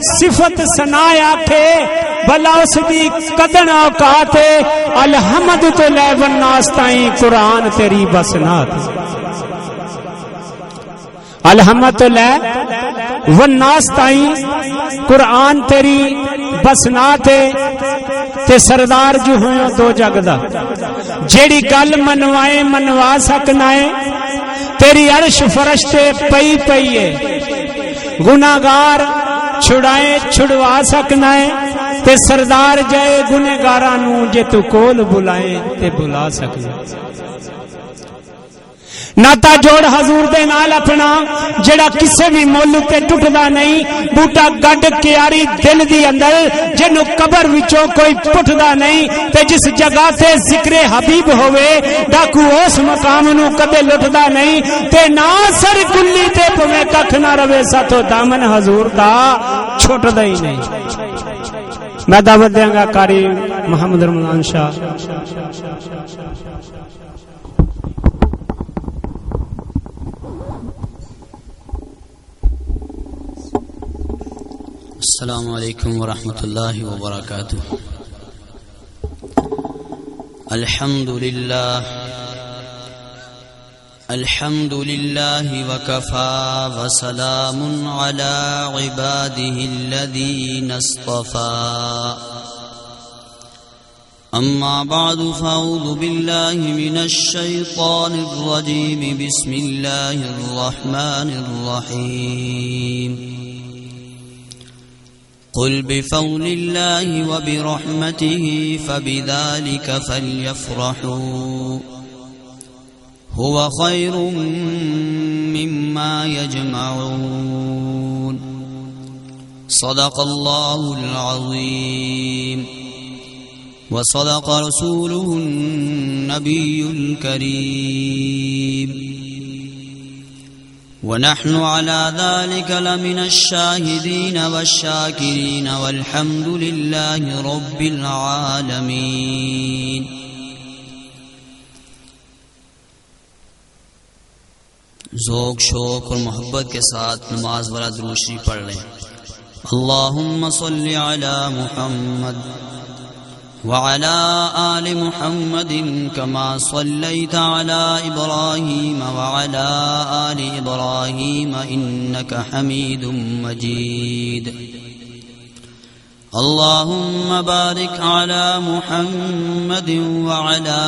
صفت ثنا آکھے بھلا اس دی قدر اوقات الحمد تو لے والناس تائیں قرآن تیری بس نات الحمد تو لے والناس تائیں قرآن تیری بس نات تے سردار جو ہوئے دو جگ دا جیڑی گل منوائے منوا سکنا ہے تیری عرش فرش تے پئی پئی ہے گناہگار چھڑائے چھڑوا سکنا ہے تے سردار جائے گنہگاراں نو جے تو کول بلائے تے بلا سکنا ناتا جوڑ حضور دے نال اپنا جڑا کسے بھی مول تے ٹوٹدا نہیں بوٹا گڈ کیاری دل دی اندر جنوں قبر وچوں کوئی پٹھدا نہیں تے جس جگہ تے ذکر حبیب ہوئے ڈاکو اس مقام نو کدے لٹدا نہیں تے نا سر کلی تے پویں ککھ نہ رہے ساتھو دامن حضور دا چھوٹدا ہی نہیں میں دعوت دیاں گا قاری محمد رمضان شاہ السلام علیکم ورحمۃ اللہ وبرکاتہ الحمد للہ وکفى وسلام علی عباده الذین اصطفى اما بعد فاعوذ باللہ من الشیطان الرجیم بسم اللہ الرحمن الرحیم قل بفضل الله وبرحمته فبذلك فليفرحوا هو خير مما يجمعون صدق الله العظيم وصدق رسوله النبي الكريم ونحن على ذلك لمن الشاهدين والشاكرين والحمد لله رب العالمين ذوق شوق اور محبت کے ساتھ نماز والا درود شریف پڑھ لیں اللهم صل على محمد وعلى آل محمد كما صليت على إبراهيم وعلى آل إبراهيم إنك حميد مجيد اللهم بارك على محمد وعلى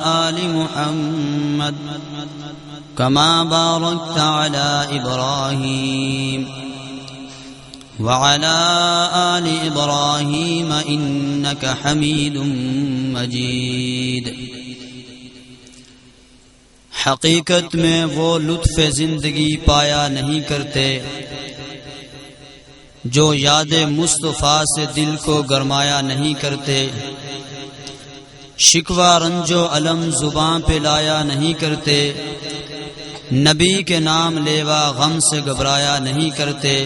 آل محمد كما باركت على إبراهيم وعلى آل إبراهيم إنك حميد مجيد حقیقت میں وہ لطف زندگی پایا نہیں کرتے جو یاد مصطفیٰ سے دل کو گرمایا نہیں کرتے شکوہ رنج و علم زباں پہ لایا نہیں کرتے نبی کے نام لیوا غم سے گھبرایا نہیں کرتے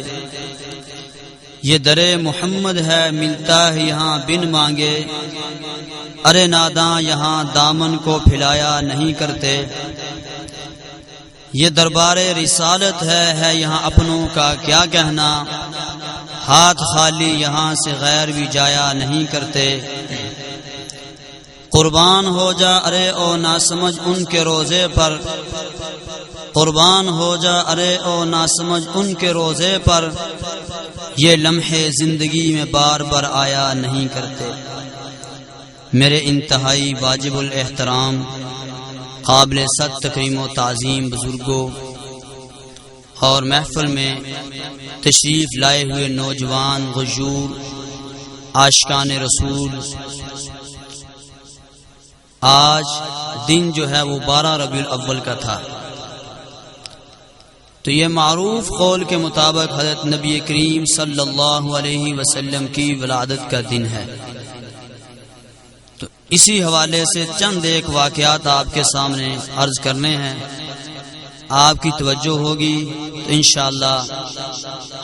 یہ در محمد ہے ملتا ہے یہاں بن مانگے ارے ناداں یہاں دامن کو پھیلایا نہیں کرتے یہ دربار رسالت ہے یہاں اپنوں کا کیا کہنا ہاتھ خالی یہاں سے غیر بھی جایا نہیں کرتے قربان ہو جا ارے او ناسمجھ ان کے روزے پر قربان ہو جا ارے او ناسمجھ ان کے روزے پر یہ لمحے زندگی میں بار بار آیا نہیں کرتے میرے انتہائی واجب الاحترام قابل صد تکریم و تعظیم بزرگوں اور محفل میں تشریف لائے ہوئے نوجوان غیور عاشقان رسول آج دن جو ہے وہ 12 ربیع الاول کا تھا تو یہ معروف قول کے مطابق حضرت نبی کریم صلی اللہ علیہ وسلم کی ولادت کا دن ہے تو اسی حوالے سے چند ایک واقعات آپ کے سامنے عرض کرنے ہیں آپ کی توجہ ہوگی تو انشاءاللہ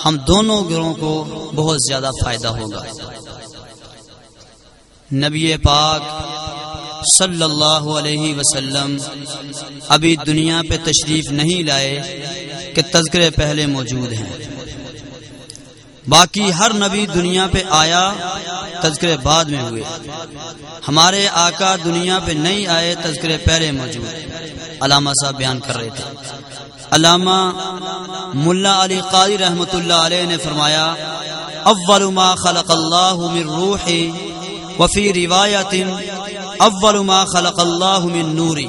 ہم دونوں گروہوں کو بہت زیادہ فائدہ ہوگا نبی پاک صلی اللہ علیہ وسلم ابھی دنیا پہ تشریف نہیں لائے کہ تذکرے پہلے موجود ہیں باقی ہر نبی دنیا پہ آیا تذکرے بعد میں ہوئے، ہمارے آقا دنیا پہ نہیں آئے، تذکرے پہلے موجود۔ علامہ صاحب بیان کر رہے تھے، علامہ ملا علی قاری رحمۃ اللہ علیہ نے فرمایا اول ما خلق اللہ من روح وفی روایت اول ما خلق اللہ من نوری۔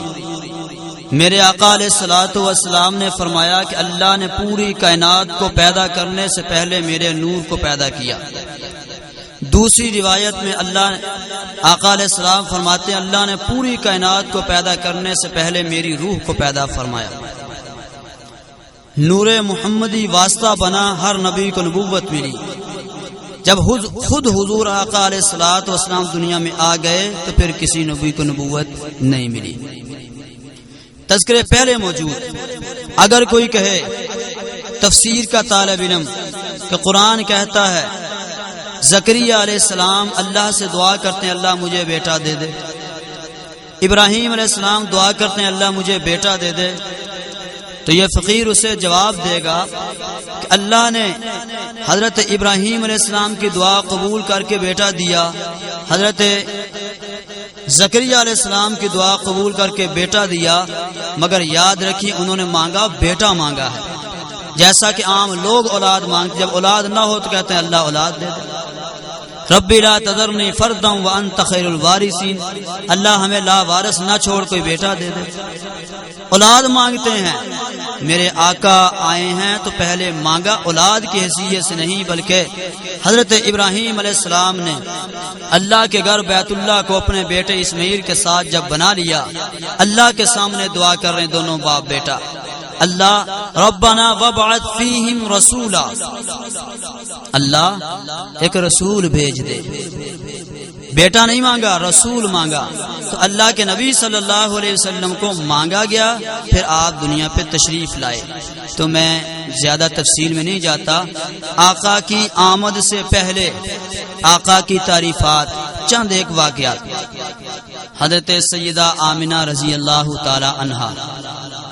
میرے آقا علیہ الصلوۃ والسلام نے فرمایا کہ اللہ نے پوری کائنات کو پیدا کرنے سے پہلے میرے نور کو پیدا کیا۔ دوسری روایت میں آقا علیہ السلام فرماتے ہیں اللہ نے پوری کائنات کو پیدا کرنے سے پہلے میری روح کو پیدا فرمایا۔ نور محمدی واسطہ بنا، ہر نبی کو نبوت ملی۔ جب خود حضور آقا علیہ الصلوۃ والسلام دنیا میں آ گئے تو پھر کسی نبی کو نبوت نہیں ملی، تذکرے پہلے موجود۔ اگر کوئی کہے تفسیر کا طالب علم کہ قرآن کہتا ہے زکریا علیہ السلام اللہ سے دعا کرتے ہیں اللہ مجھے بیٹا دے دے، ابراہیم علیہ السلام دعا کرتے ہیں اللہ مجھے بیٹا دے دے، تو یہ فقیر اسے جواب دے گا کہ اللہ نے حضرت ابراہیم علیہ السلام کی دعا قبول کر کے بیٹا دیا، حضرت زکریا علیہ السلام کی دعا قبول کر کے بیٹا دیا، مگر یاد رکھیے انہوں نے مانگا بیٹا مانگا ہے، جیسا کہ عام لوگ اولاد مانگتے، جب اولاد نہ ہو تو کہتے ہیں اللہ اولاد دے دے۔ ربی لا تذرنی فردا وانت خیر الوارثین، اللہ ہمیں لا وارث نہ چھوڑ کوئی بیٹا دے دے۔ اولاد مانگتے ہیں، میرے آقا آئے ہیں تو پہلے مانگا اولاد کی حیثیت سے نہیں، بلکہ حضرت ابراہیم علیہ السلام نے اللہ کے گھر بیت اللہ کو اپنے بیٹے اسماعیل کے ساتھ جب بنا لیا، اللہ کے سامنے دعا کر رہے ہیں دونوں باپ بیٹا، اللہ ربنا وابعث فیہم رسولا، اللہ ایک رسول بھیج دے۔ بیٹا نہیں مانگا، رسول مانگا، تو اللہ کے نبی صلی اللہ علیہ وسلم کو مانگا گیا، پھر آپ دنیا پہ تشریف لائے۔ تو میں زیادہ تفصیل میں نہیں جاتا، آقا کی آمد سے پہلے آقا کی تعریفات، چند ایک واقعات۔ حضرت سیدہ آمنہ رضی اللہ تعالی عنہا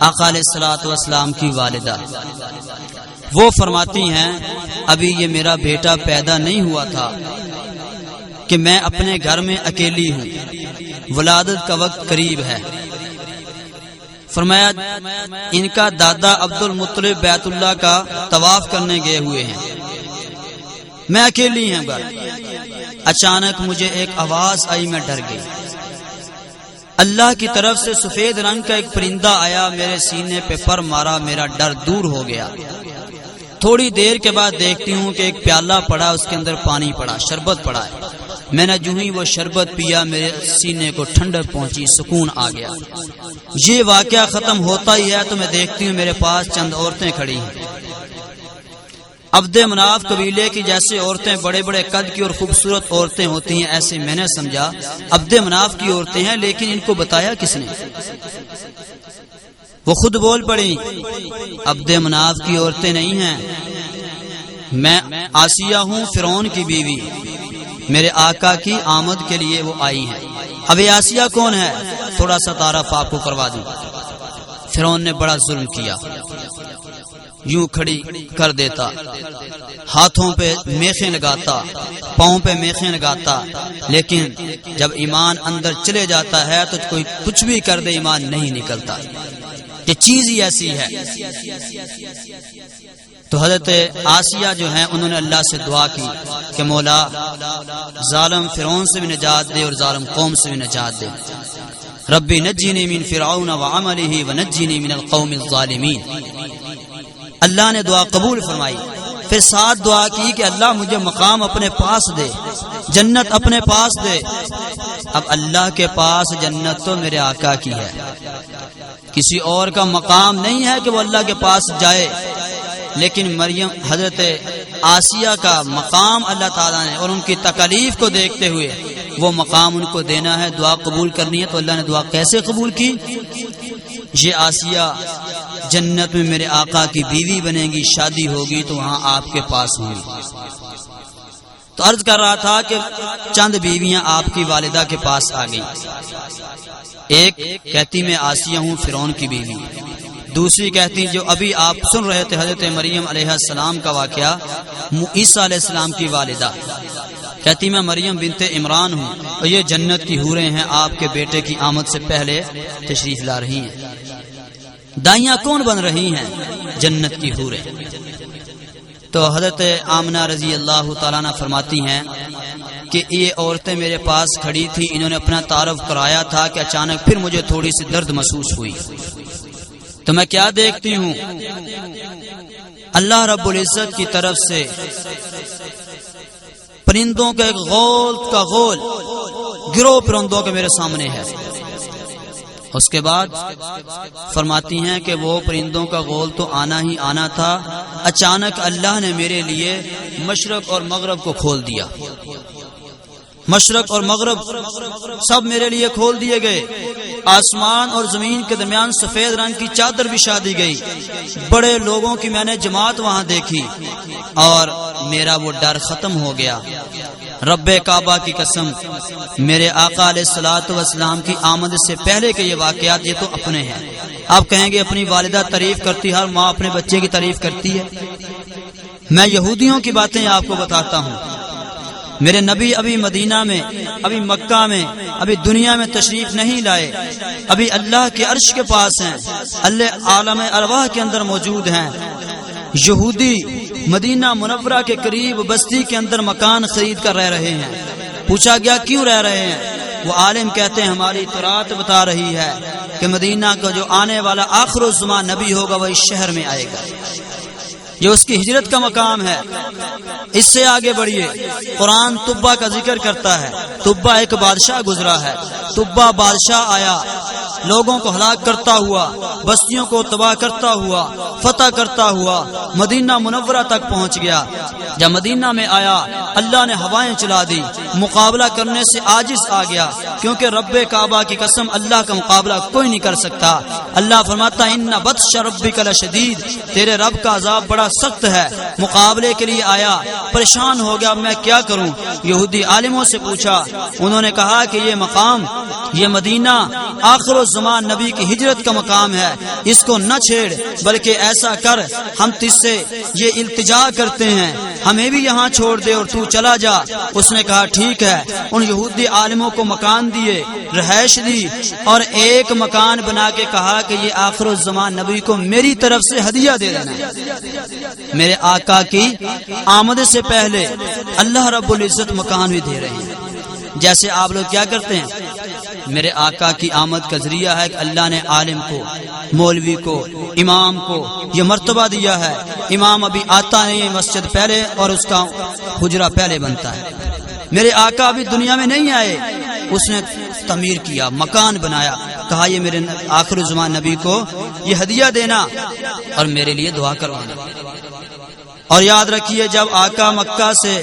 آقا علیہ الصلوۃ والسلام کی والدہ، وہ فرماتی ہیں ابھی یہ میرا بیٹا پیدا نہیں ہوا تھا کہ میں اپنے گھر میں اکیلی ہوں، ولادت کا وقت قریب ہے۔ فرمایا ان کا دادا عبد المطلب بیت اللہ کا طواف کرنے گئے ہوئے ہیں، میں اکیلی ہوں گھر۔ اچانک مجھے ایک آواز آئی، میں ڈر گئی۔ اللہ کی طرف سے سفید رنگ کا ایک پرندہ آیا، میرے سینے پہ پر مارا، میرا ڈر دور ہو گیا۔ تھوڑی دیر کے بعد دیکھتی ہوں کہ ایک پیالہ پڑا، اس کے اندر پانی پڑا، شربت پڑا ہے۔ میں نے جو ہی وہ شربت پیا، میرے سینے کو ٹھنڈک پہنچی، سکون آ گیا۔ یہ واقعہ ختم ہوتا ہی ہے تو میں دیکھتی ہوں میرے پاس چند عورتیں کھڑی ہیں۔ عبد مناف قبیلے کی جیسے عورتیں بڑے بڑے قد کی اور خوبصورت عورتیں ہوتی ہیں، ایسے میں نے سمجھا عبد مناف کی عورتیں ہیں، لیکن ان کو بتایا کس نے؟ وہ خود بول پڑی عبد مناف کی عورتیں نہیں ہیں، میں آسیہ ہوں فرعون کی بیوی، میرے آقا کی آمد کے لیے وہ آئی ہیں۔ اب یہ آسیہ کون ہے؟ تھوڑا سا تعارف آپ کو کروا دوں۔ فرعون نے بڑا ظلم کیا، یوں کھڑی کر دیتا، ہاتھوں پہ میخیں لگاتا، پاؤں پہ میخیں لگاتا، لیکن جب ایمان اندر چلے جاتا ہے تو کوئی کچھ بھی کر دے ایمان نہیں نکلتا، یہ چیز ہی ایسی ہے۔ تو حضرت آسیہ جو ہیں انہوں نے اللہ سے دعا کی کہ مولا ظالم فرعون سے بھی نجات دے اور ظالم قوم سے بھی نجات دے، ربی نجنی من فرعون وعملہ ونجنی من القوم الظالمین۔ اللہ نے دعا قبول فرمائی، پھر ساتھ دعا کی کہ اللہ مجھے مقام اپنے پاس دے، جنت اپنے پاس دے۔ اب اللہ کے پاس جنت تو میرے آقا کی ہے، کسی اور کا مقام نہیں ہے کہ وہ اللہ کے پاس جائے، لیکن مریم حضرت آسیہ کا مقام اللہ تعالیٰ نے اور ان کی تکالیف کو دیکھتے ہوئے وہ مقام ان کو دینا ہے، دعا قبول کرنی ہے۔ تو اللہ نے دعا کیسے قبول کی؟ یہ آسیہ جنت میں میرے آقا کی بیوی بنے گی، شادی ہوگی تو وہاں آپ کے پاس ہوگی۔ تو عرض کر رہا تھا کہ چند بیویاں آپ کی والدہ کے پاس آ گئی، ایک کہتی میں آسیہ ہوں فرعون کی بیوی، دوسری کہتی جو ابھی آپ سن رہے تھے حضرت مریم علیہ السلام کا واقعہ، عیسیٰ علیہ السلام کی والدہ کہتی میں مریم بنت عمران ہوں اور یہ جنت کی حوریں ہیں، آپ کے بیٹے کی آمد سے پہلے تشریف لا رہی ہیں۔ دائیاں کون بن رہی ہیں؟ جنت کی حوریں۔ تو حضرت آمنہ رضی اللہ تعالیٰ عنہ فرماتی ہیں کہ یہ عورتیں میرے پاس کھڑی تھی، انہوں نے اپنا تعارف کرایا تھا کہ اچانک پھر مجھے تھوڑی سی درد محسوس ہوئی، تو میں کیا دیکھتی ہوں، اللہ رب العزت کی طرف سے پرندوں کا ایک غول کا غول گروہ پرندوں کے میرے سامنے ہے۔ اس کے بعد فرماتی ہیں کہ وہ پرندوں کا غول تو آنا ہی آنا تھا، اچانک اللہ نے میرے لیے مشرق اور مغرب کو کھول دیا، مشرق اور مغرب سب میرے لیے کھول دیے گئے، آسمان اور زمین کے درمیان سفید رنگ کی چادر بچھا دی گئی، بڑے لوگوں کی میں نے جماعت وہاں دیکھی اور میرا وہ ڈر ختم ہو گیا۔ رب کعبہ کی قسم، میرے آقا علیہ الصلوۃ والسلام کی آمد سے پہلے کے یہ واقعات یہ تو اپنے ہیں۔ آپ کہیں گے اپنی والدہ تعریف کرتی، ہر ماں اپنے بچے کی تعریف کرتی ہے، میں یہودیوں کی باتیں آپ کو بتاتا ہوں۔ میرے نبی ابھی مدینہ میں، ابھی مکہ میں، ابھی دنیا میں تشریف نہیں لائے، ابھی اللہ کے عرش کے پاس ہیں، اللہ عالم ارواح کے اندر موجود ہیں۔ یہودی مدینہ منورہ کے قریب بستی کے اندر مکان خرید کر رہ رہے ہیں۔ پوچھا گیا کیوں رہ رہے ہیں؟ وہ عالم کہتے ہیں ہماری تورات بتا رہی ہے کہ مدینہ کا جو آنے والا آخر الزمان نبی ہوگا وہ اس شہر میں آئے گا، یہ اس کی ہجرت کا مقام ہے۔ اس سے آگے بڑھیے، قرآن طبا کا ذکر کرتا ہے، طبا ایک بادشاہ گزرا ہے، طبا بادشاہ آیا، لوگوں کو ہلاک کرتا ہوا، بستیوں کو تباہ کرتا ہوا، فتح کرتا ہوا، مدینہ منورہ تک پہنچ گیا۔ جب مدینہ میں آیا اللہ نے ہوائیں چلا دی، مقابلہ کرنے سے عاجز آ گیا، کیونکہ رب کعبہ کی قسم اللہ کا مقابلہ کوئی نہیں کر سکتا۔ اللہ فرماتا ان بطش ربک لشدید، تیرے رب کا عذاب بڑا سخت ہے۔ مقابلے کے لیے آیا، پریشان ہو گیا، میں کیا کروں؟ یہودی عالموں سے پوچھا، انہوں نے کہا کہ یہ مقام، یہ مدینہ آخر الزمان نبی کی ہجرت کا مقام ہے، اس کو نہ چھیڑ، بلکہ ایسا کر ہم تجھ سے یہ التجا کرتے ہیں، ہمیں بھی یہاں چھوڑ دے اور تو چلا جا۔ اس نے کہا ٹھیک ہے۔ ان یہودی عالموں کو مکان دیے، رہائش دی، اور ایک مکان بنا کے کہا کہ یہ آخر الزمان نبی کو میری طرف سے ہدیہ دے دینا۔ میرے آقا کی آمد سے پہلے اللہ رب العزت مکان بھی دے رہے ہیں۔ جیسے آپ لوگ کیا کرتے ہیں، میرے آقا کی آمد کا ذریعہ ہے کہ اللہ نے عالم کو، مولوی کو، امام کو یہ مرتبہ دیا ہے۔ امام ابھی آتا نہیں، مسجد پہلے اور اس کا حجرہ پہلے بنتا ہے۔ میرے آقا ابھی دنیا میں نہیں آئے، اس نے تعمیر کیا، مکان بنایا، کہا یہ میرے آخر الزمان نبی کو یہ ہدیہ دینا اور میرے لیے دعا کروانا۔ اور یاد رکھیے جب آقا مکہ سے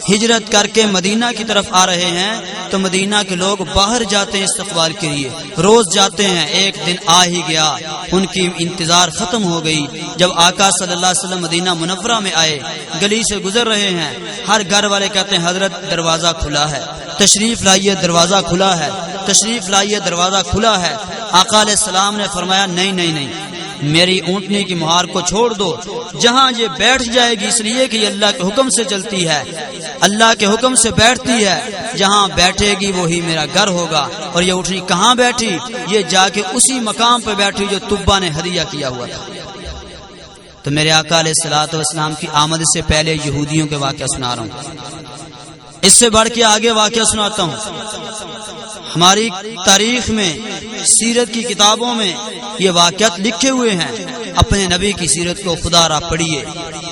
ہجرت کر کے مدینہ کی طرف آ رہے ہیں تو مدینہ کے لوگ باہر جاتے ہیں استقبال کے لیے، روز جاتے ہیں۔ ایک دن آ ہی گیا، ان کی انتظار ختم ہو گئی۔ جب آقا صلی اللہ علیہ وسلم مدینہ منورہ میں آئے، گلی سے گزر رہے ہیں، ہر گھر والے کہتے ہیں حضرت دروازہ کھلا ہے، تشریف لائیے، دروازہ کھلا ہے، تشریف لائیے، دروازہ کھلا ہے۔ آقا علیہ السلام نے فرمایا نہیں نہیں نہیں، میری اونٹنی کی مہار کو چھوڑ دو، جہاں یہ بیٹھ جائے گی، اس لیے کہ یہ اللہ کے حکم سے چلتی ہے، اللہ کے حکم سے بیٹھتی ہے، جہاں بیٹھے گی وہی میرا گھر ہوگا۔ اور یہ اونٹنی کہاں بیٹھی؟ یہ جا کے اسی مقام پہ بیٹھی جو طبا نے ہدیہ کیا ہوا تھا۔ تو میرے آقا علیہ الصلوۃ والسلام کی آمد سے پہلے یہودیوں کے واقعہ سنا رہا ہوں، اس سے بڑھ کے آگے واقعہ سناتا ہوں۔ ہماری تاریخ میں، سیرت کی کتابوں میں یہ واقعات لکھے ہوئے ہیں۔ اپنے نبی کی سیرت کو خدا را پڑھیے،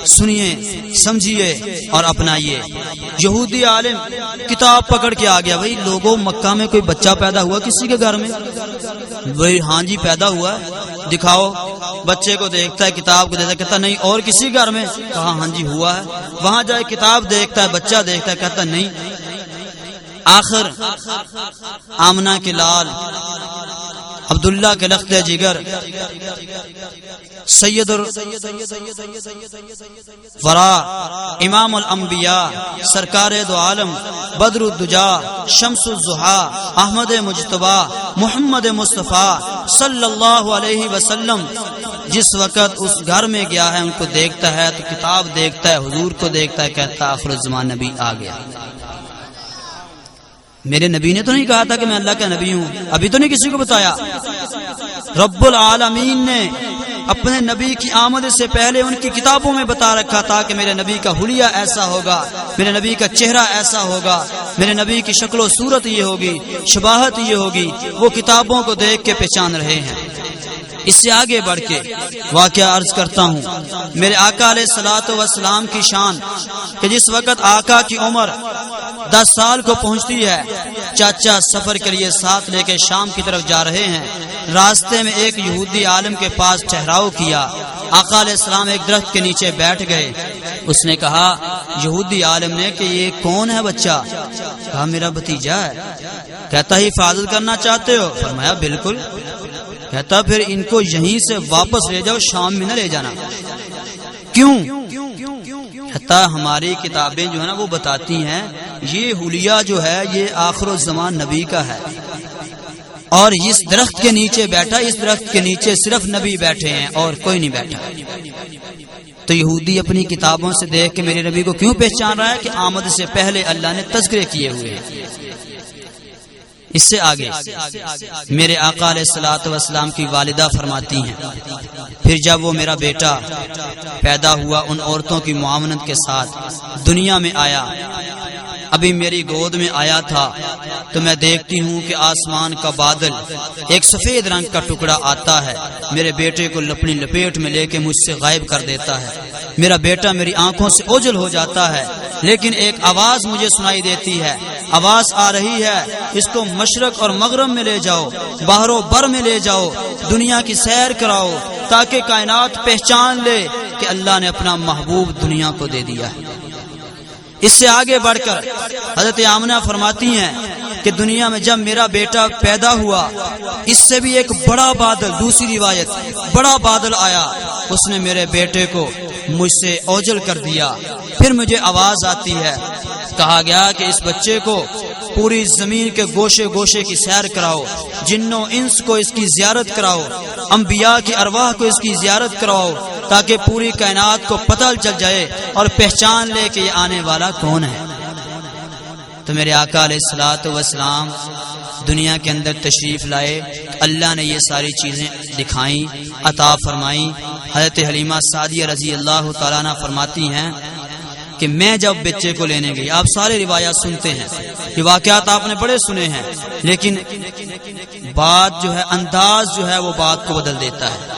سنیے، سمجھیے اور اپنائیے۔ یہودی عالم کتاب پکڑ کے آ گیا، بھئی لوگوں مکہ میں کوئی بچہ پیدا ہوا کسی کے گھر میں؟ بھئی ہاں جی پیدا ہوا ہے، دکھاؤ۔ بچے کو دیکھتا ہے، کتاب کو دیکھتا ہے، کہتا نہیں اور کسی گھر میں؟ کہا ہاں جی ہوا ہے۔ وہاں جائے کتاب دیکھتا ہے، بچہ دیکھتا ہے، کہتا نہیں۔ آخر آمنہ کے لال، عبداللہ کے لخت جگر، سید ورا، امام الانبیاء، سرکار دو عالم بدر الدجا، شمس الضحا، احمد مجتبی، محمد مصطفیٰ صلی اللہ علیہ وسلم جس وقت اس گھر میں گیا ہے ان کو دیکھتا ہے تو کتاب دیکھتا ہے، حضور کو دیکھتا ہے، کہتا ہے آخر الزمان نبی آ گیا۔ میرے نبی نے تو نہیں کہا تھا کہ میں اللہ کا نبی ہوں، ابھی تو نہیں کسی کو بتایا۔ رب العالمین نے اپنے نبی کی آمد سے پہلے ان کی کتابوں میں بتا رکھا تھا کہ میرے نبی کا حلیہ ایسا ہوگا، میرے نبی کا چہرہ ایسا ہوگا، میرے نبی کی شکل و صورت یہ ہوگی، شباہت یہ ہوگی، وہ کتابوں کو دیکھ کے پہچان رہے ہیں۔ اس سے آگے بڑھ کے واقعہ عرض کرتا ہوں، میرے آقا علیہ الصلوۃ والسلام کی شان کہ جس وقت آقا کی عمر 10 سال کو پہنچتی ہے، چاچا سفر کے لیے ساتھ لے کے شام کی طرف جا رہے ہیں، راستے میں ایک یہودی عالم کے پاس ٹھہراؤ کیا، آقا علیہ السلام ایک درخت کے نیچے بیٹھ گئے۔ اس نے کہا یہودی عالم نے کہ یہ کون ہے بچہ؟ کہا میرا بھتیجا ہے۔ کہتا ہی حفاظت کرنا چاہتے ہو؟ فرمایا بالکل۔ کہتا پھر ان کو یہیں سے واپس لے جاؤ، شام میں نہ لے جانا۔ کیوں؟ کہتا ہماری کتابیں جو ہے نا وہ بتاتی ہیں یہ حلیہ جو ہے یہ آخر الزمان نبی کا ہے، اور اس درخت کے نیچے بیٹھا، اس درخت کے نیچے صرف نبی بیٹھے ہیں اور کوئی نہیں بیٹھا۔ تو یہودی اپنی کتابوں سے دیکھ کے میرے نبی کو کیوں پہچان رہا ہے کہ آمد سے پہلے اللہ نے تذکرے کیے ہوئے ہیں۔ اس سے آگے میرے آقا علیہ الصلوۃ والسلام کی والدہ فرماتی ہیں پھر جب وہ میرا بیٹا پیدا ہوا ان عورتوں کی معاونت کے ساتھ دنیا میں آیا، ابھی میری گود میں آیا تھا تو میں دیکھتی ہوں کہ آسمان کا بادل ایک سفید رنگ کا ٹکڑا آتا ہے، میرے بیٹے کو اپنی لپیٹ میں لے کے مجھ سے غائب کر دیتا ہے۔ میرا بیٹا میری آنکھوں سے اوجھل ہو جاتا ہے، لیکن ایک آواز مجھے سنائی دیتی ہے، آواز آ رہی ہے اس کو مشرق اور مغرب میں لے جاؤ، باہر و بر میں لے جاؤ، دنیا کی سیر کراؤ تاکہ کائنات پہچان لے کہ اللہ نے اپنا محبوب دنیا کو دے دیا ہے۔ اس سے آگے بڑھ کر حضرت آمنہ فرماتی ہیں کہ دنیا میں جب میرا بیٹا پیدا ہوا اس سے بھی ایک بڑا بادل، دوسری روایت بڑا بادل آیا، اس نے میرے بیٹے کو مجھ سے اوجھل کر دیا۔ پھر مجھے آواز آتی ہے، کہا گیا کہ اس بچے کو پوری زمین کے گوشے گوشے کی سیر کراؤ، جنوں انس کو اس کی زیارت کراؤ، انبیاء کی ارواح کو اس کی زیارت کراؤ تاکہ پوری کائنات کو پتہ چل جائے اور پہچان لے کہ یہ آنے والا کون ہے۔ تو میرے آقا علیہ الصلوۃ والسلام دنیا کے اندر تشریف لائے، اللہ نے یہ ساری چیزیں دکھائیں، عطا فرمائیں۔ حضرت حلیمہ سعدیہ رضی اللہ تعالیٰ عنہ فرماتی ہیں کہ میں جب بچے کو لینے گئی، آپ سارے روایات سنتے ہیں، یہ واقعات آپ نے بڑے سنے ہیں، لیکن بات جو ہے انداز جو ہے وہ بات کو بدل دیتا ہے۔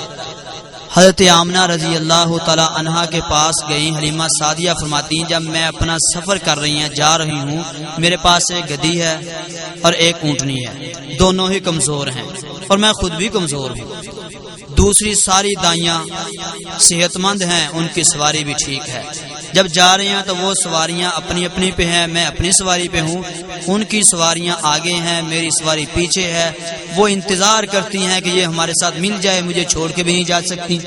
حضرت آمنہ رضی اللہ تعالی عنہا کے پاس گئی، حلیمہ سعدیہ فرماتی ہیں جب میں اپنا سفر کر رہی ہیں، جا رہی ہوں، میرے پاس ایک گدھی ہے اور ایک اونٹنی ہے، دونوں ہی کمزور ہیں اور میں خود بھی کمزور ہوں۔ دوسری ساری دائیاں صحت مند ہیں، ان کی سواری بھی ٹھیک ہے۔ جب جا رہی ہیں تو وہ سواریاں اپنی اپنی پہ ہیں، میں اپنی سواری پہ ہوں، ان کی سواریاں آگے ہیں، میری سواری پیچھے ہے۔ وہ انتظار کرتی ہیں کہ یہ ہمارے ساتھ مل جائے، مجھے چھوڑ کے بھی نہیں جا سکتی۔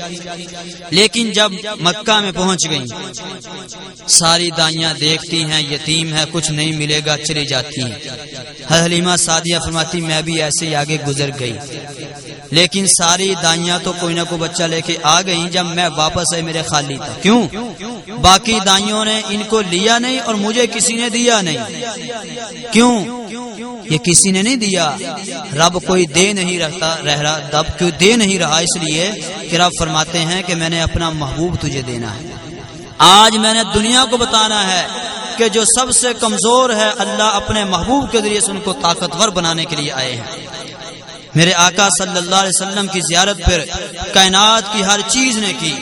لیکن جب مکہ میں پہنچ گئیں، ساری دائیاں دیکھتی ہیں یتیم ہے، کچھ نہیں ملے گا، چلی جاتی ہیں۔ حلیمہ سعدیہ فرماتی میں بھی ایسے ہی آگے گزر گئی، لیکن ساری دائیاں تو کوئی نہ کوئی بچہ لے کے آ گئی۔ جب میں واپس آئی میرے خالی تھا۔ کیوں؟ باقی دائیوں نے ان کو لیا نہیں اور مجھے کسی نے دیا نہیں۔ کیوں؟ یہ کسی نے نہیں دیا، رب کوئی دے نہیں رہا، رب کیوں دے نہیں رہا؟ اس لیے کہ رب فرماتے ہیں کہ میں نے اپنا محبوب تجھے دینا ہے۔ آج میں نے دنیا کو بتانا ہے کہ جو سب سے کمزور ہے اللہ اپنے محبوب کے ذریعے سے ان کو طاقتور بنانے کے لیے آئے ہیں۔ میرے آقا صلی اللہ علیہ وسلم کی زیارت پھر کائنات کی ہر چیز نے کی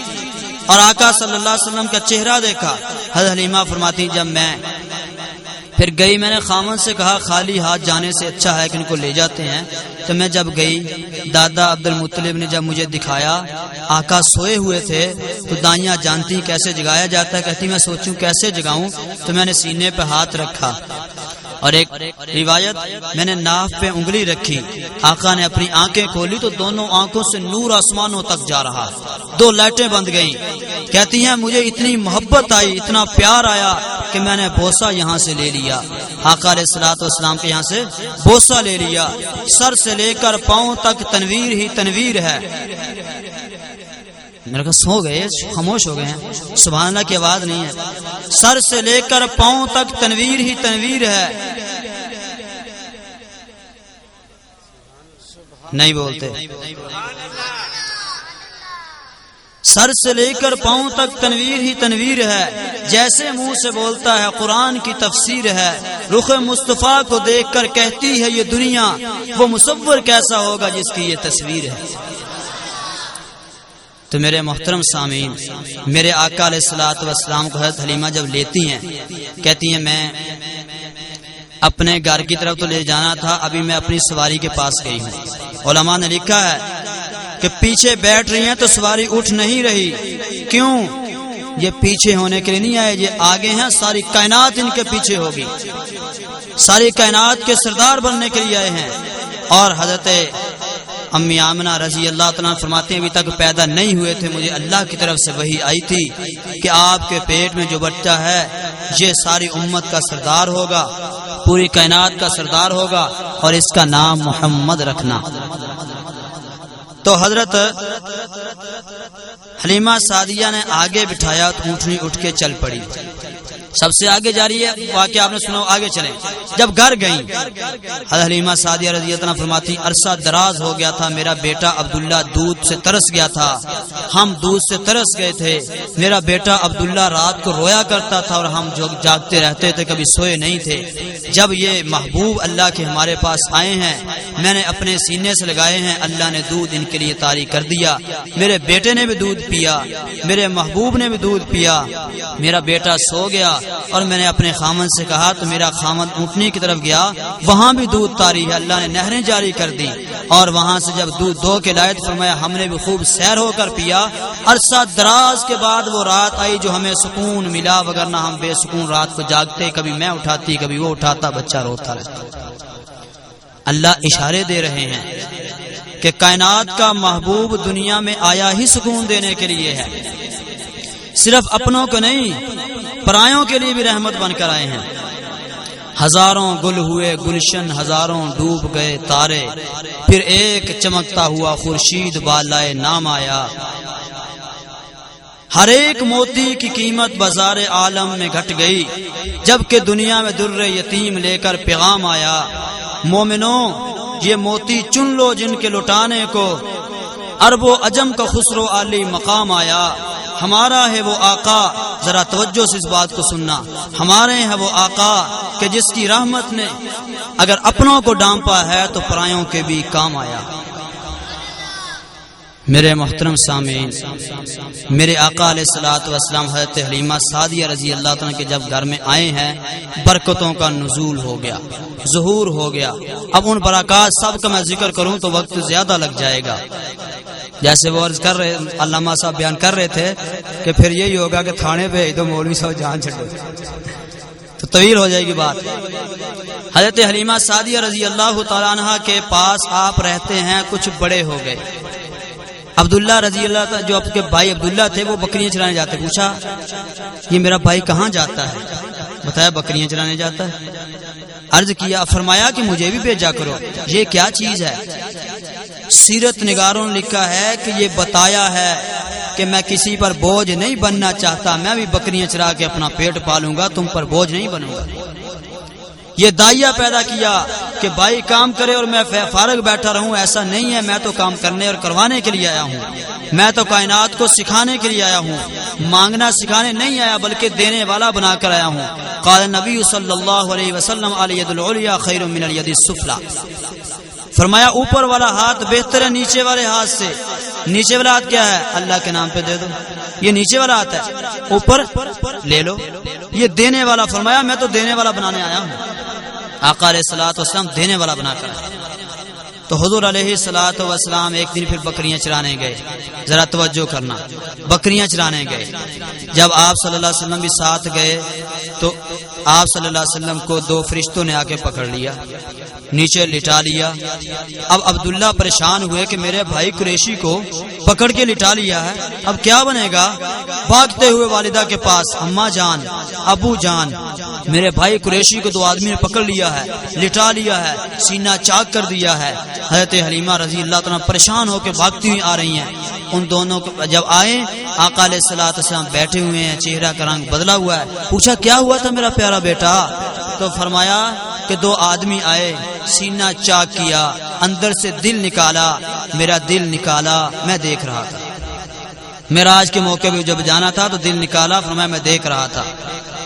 اور آقا صلی اللہ علیہ وسلم کا چہرہ دیکھا۔ حضرت حلیمہ فرماتی جب میں پھر گئی، میں نے خامن سے کہا خالی ہاتھ جانے سے اچھا ہے کہ ان کو لے جاتے ہیں۔ تو میں جب گئی، دادا عبد المطلب نے جب مجھے دکھایا آقا سوئے ہوئے تھے، تو دائیاں جانتی کیسے جگایا جاتا ہے، کہتی میں سوچوں کیسے جگاؤں، تو میں نے سینے پہ ہاتھ رکھا اور ایک روایت میں نے ناف پہ انگلی رکھی، آقا نے اپنی آنکھیں کھولی تو دونوں آنکھوں سے نور آسمانوں تک جا رہا، دو لائٹیں بند گئیں۔ کہتی ہیں مجھے اتنی محبت آئی، اتنا پیار آیا کہ میں نے بوسہ یہاں سے لے لیا، آقا علیہ الصلوۃ والسلام کے یہاں سے بوسہ لے لیا، سر سے لے کر پاؤں تک تنویر ہی تنویر ہے۔ میرے کہا سو گئے، خاموش ہو گئے ہیں، سبحان اللہ کی آواز نہیں ہے۔ سر سے لے کر پاؤں تک تنویر ہی تنویر ہے، نہیں بولتے۔ سر سے لے کر پاؤں تک تنویر ہی تنویر ہے، جیسے منہ سے بولتا ہے قرآن کی تفسیر ہے، رخ مصطفیٰ کو دیکھ کر کہتی ہے یہ دنیا، وہ مصور کیسا ہوگا جس کی یہ تصویر ہے۔ تو میرے محترم سامعین، میرے آقا علیہ الصلوۃ والسلام کو حضرت حلیمہ جب لیتی ہیں، کہتی ہیں میں اپنے گھر کی طرف تو لے جانا تھا، ابھی میں اپنی سواری کے پاس گئی ہوں۔ علماء نے لکھا ہے کہ پیچھے بیٹھ رہی ہیں تو سواری اٹھ نہیں رہی، کیوں؟ یہ پیچھے ہونے کے لیے نہیں آئے، یہ آگے ہیں، ساری کائنات ان کے پیچھے ہوگی، ساری کائنات کے سردار بننے کے لیے آئے ہیں۔ اور حضرت امی آمنہ رضی اللہ تعالیٰ فرماتے ہیں ابھی تک پیدا نہیں ہوئے تھے، مجھے اللہ کی طرف سے وحی آئی تھی کہ آپ کے پیٹ میں جو بچہ ہے یہ ساری امت کا سردار ہوگا، پوری کائنات کا سردار ہوگا، اور اس کا نام محمد رکھنا۔ تو حضرت حلیمہ سعدیہ نے آگے بٹھایا تو اونٹنی اٹھ کے چل پڑی، سب سے آگے جا رہی ہے، واقعہ آپ نے سنا، آگے چلیں۔ جب گھر گئیں، حضرت حلیمہ سعدیہ رضی اللہ عنہ فرماتی عرصہ دراز ہو گیا تھا، میرا بیٹا عبداللہ دودھ سے ترس گیا تھا، ہم دودھ سے ترس گئے تھے، میرا بیٹا عبداللہ رات کو رویا کرتا تھا اور ہم جاگتے رہتے تھے، کبھی سوئے نہیں تھے۔ جب یہ محبوب اللہ کے ہمارے پاس آئے ہیں، میں نے اپنے سینے سے لگائے ہیں، اللہ نے دودھ ان کے لیے طاری کر دیا، میرے بیٹے نے بھی دودھ پیا، میرے محبوب نے بھی دودھ پیا، میرا بیٹا سو گیا اور میں نے اپنے خامن سے کہا تو میرا خامن اونٹنی کی طرف گیا، وہاں بھی دودھ طاری ہے، اللہ نے نہریں جاری کر دی، اور وہاں سے جب دودھ دو کے لائے تو فرمایا ہم نے بھی خوب سیر ہو کر پیا۔ عرصہ دراز کے بعد وہ رات آئی جو ہمیں سکون ملا، وگرنہ ہم بے سکون رات کو جاگتے، کبھی میں اٹھاتی کبھی وہ اٹھاتا، بچہ روتا رہتا۔ اللہ اشارے دے رہے ہیں کہ کائنات کا محبوب دنیا میں آیا ہی سکون دینے کے لیے ہے، صرف اپنوں کو نہیں پرایوں کے لیے بھی رحمت بن کر آئے ہیں۔ ہزاروں گل ہوئے گلشن، ہزاروں ڈوب گئے تارے، پھر ایک چمکتا ہوا خورشید بالائے نام آیا، ہر ایک موتی کی قیمت بازار عالم میں گھٹ گئی، جبکہ دنیا میں در یتیم لے کر پیغام آیا۔ مومنوں یہ موتی چن لو جن کے لٹانے کو، عرب و عجم کا خسرو عالی مقام آیا۔ ہمارا ہے وہ آقا، ذرا توجہ سے اس بات کو سننا، ہمارے ہیں وہ آقا کہ جس کی رحمت نے اگر اپنوں کو ڈانپا ہے تو پرایوں کے بھی کام آیا۔ میرے محترم سامعین، میرے آقا علیہ الصلوۃ والسلام حضرت حلیمہ سعدیہ رضی اللہ عنہ کے جب گھر میں آئے ہیں، برکتوں کا نزول ہو گیا، ظہور ہو گیا۔ اب ان برکات سب کا میں ذکر کروں تو وقت زیادہ لگ جائے گا، جیسے وہ عرض کر رہے علامہ صاحب بیان کر رہے تھے کہ پھر یہی ہوگا کہ تھانے پہ تو مولوی صاحب جان چھٹو تو طویل ہو جائے گی بات۔ حضرت حلیمہ سعدیہ رضی اللہ تعالیٰ عنہ کے پاس آپ رہتے ہیں، کچھ بڑے ہو گئے۔ عبداللہ رضی اللہ تعالیٰ جو آپ کے بھائی عبداللہ تھے وہ بکریاں چرانے جاتے، پوچھا یہ میرا بھائی کہاں جاتا ہے؟ بتایا بکریاں چرانے جاتا ہے۔ عرض کیا، فرمایا کہ مجھے بھی بھیجا کرو۔ یہ کیا چیز ہے؟ سیرت نگاروں نے لکھا ہے کہ یہ بتایا ہے کہ میں کسی پر بوجھ نہیں بننا چاہتا، میں بھی بکریاں چرا کے اپنا پیٹ پالوں گا، تم پر بوجھ نہیں بنوں گا۔ یہ دائیہ پیدا کیا کہ بھائی کام کرے اور میں فارغ بیٹھا رہوں، ایسا نہیں ہے، میں تو کام کرنے اور کروانے کے لیے آیا ہوں، میں تو کائنات کو سکھانے کے لیے آیا ہوں، مانگنا سکھانے نہیں آیا بلکہ دینے والا بنا کر آیا ہوں۔ قال نبی صلی اللہ علیہ وسلم الید العلیٰ خیر من الید السفلی، فرمایا اوپر والا ہاتھ بہتر ہے نیچے والے ہاتھ سے۔ نیچے والا ہاتھ کیا ہے؟ اللہ کے نام پہ دے دو، یہ نیچے والا ہاتھ ہے، اوپر لے لو، یہ دینے والا۔ فرمایا میں تو دینے والا بنانے آیا ہوں، آقا علیہ الصلوۃ والسلام دینے والا بنا کر۔ تو حضور علیہ الصلوۃ والسلام ایک دن پھر بکریاں چرانے گئے. ذرا توجہ کرنا, بکریاں چرانے گئے. جب آپ صلی اللہ علیہ وسلم بھی ساتھ گئے تو آپ صلی اللہ علیہ وسلم کو دو فرشتوں نے آ کے پکڑ لیا, نیچے لٹا لیا. اب عبداللہ پریشان ہوئے کہ میرے بھائی قریشی کو پکڑ کے لٹا لیا ہے, اب کیا بنے گا. بھاگتے ہوئے والدہ کے پاس, اماں جان, ابو جان, میرے بھائی قریشی کو دو آدمی نے پکڑ لیا ہے, لٹا لیا ہے, سینہ چاک کر دیا ہے. حضرت حلیمہ رضی اللہ تعالیٰ پریشان ہو کے بھاگتی ہوئی آ رہی ہیں. ان دونوں جب آئے, آقا علیہ الصلوۃ والسلام بیٹھے ہوئے ہیں, چہرہ کا رنگ بدلا ہوا ہے. پوچھا کیا ہوا تھا میرا پیارا بیٹا؟ تو فرمایا کہ دو آدمی آئے, سینہ چاک کیا, اندر سے دل نکالا, میرا دل نکالا, میں دیکھ رہا تھا. معراج کے موقع پہ جب جانا تھا تو دل نکالا, فرمایا میں دیکھ رہا تھا.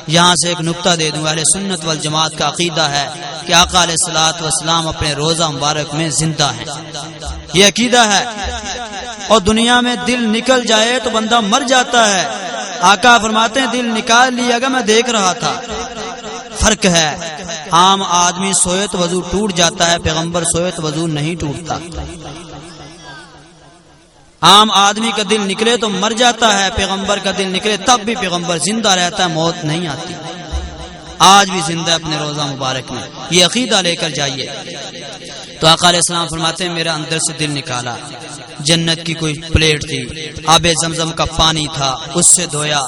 یہاں سے ایک نقطہ دے دوں, اہل سنت والجماعت کا عقیدہ ہے کہ آقا علیہ الصلوۃ والسلام اپنے روزہ مبارک میں زندہ ہیں. یہ عقیدہ ہے. اور دنیا میں دل نکل جائے تو بندہ مر جاتا ہے. آقا فرماتے ہیں دل نکال لیا گا, میں دیکھ رہا تھا. فرق ہے, عام آدمی سوئے تو وضو ٹوٹ جاتا ہے, پیغمبر سوئے تو وضو نہیں ٹوٹتا. عام آدمی کا دل نکلے تو مر جاتا ہے, پیغمبر کا دل نکلے تب بھی پیغمبر زندہ رہتا ہے, موت نہیں آتی. آج بھی زندہ ہے اپنے روزہ مبارک میں. یہ عقیدہ لے کر جائیے. تو آقا علیہ السلام فرماتے ہیں میرا اندر سے دل نکالا, جنت کی کوئی پلیٹ تھی, آب زمزم کا پانی تھا, اس سے دھویا,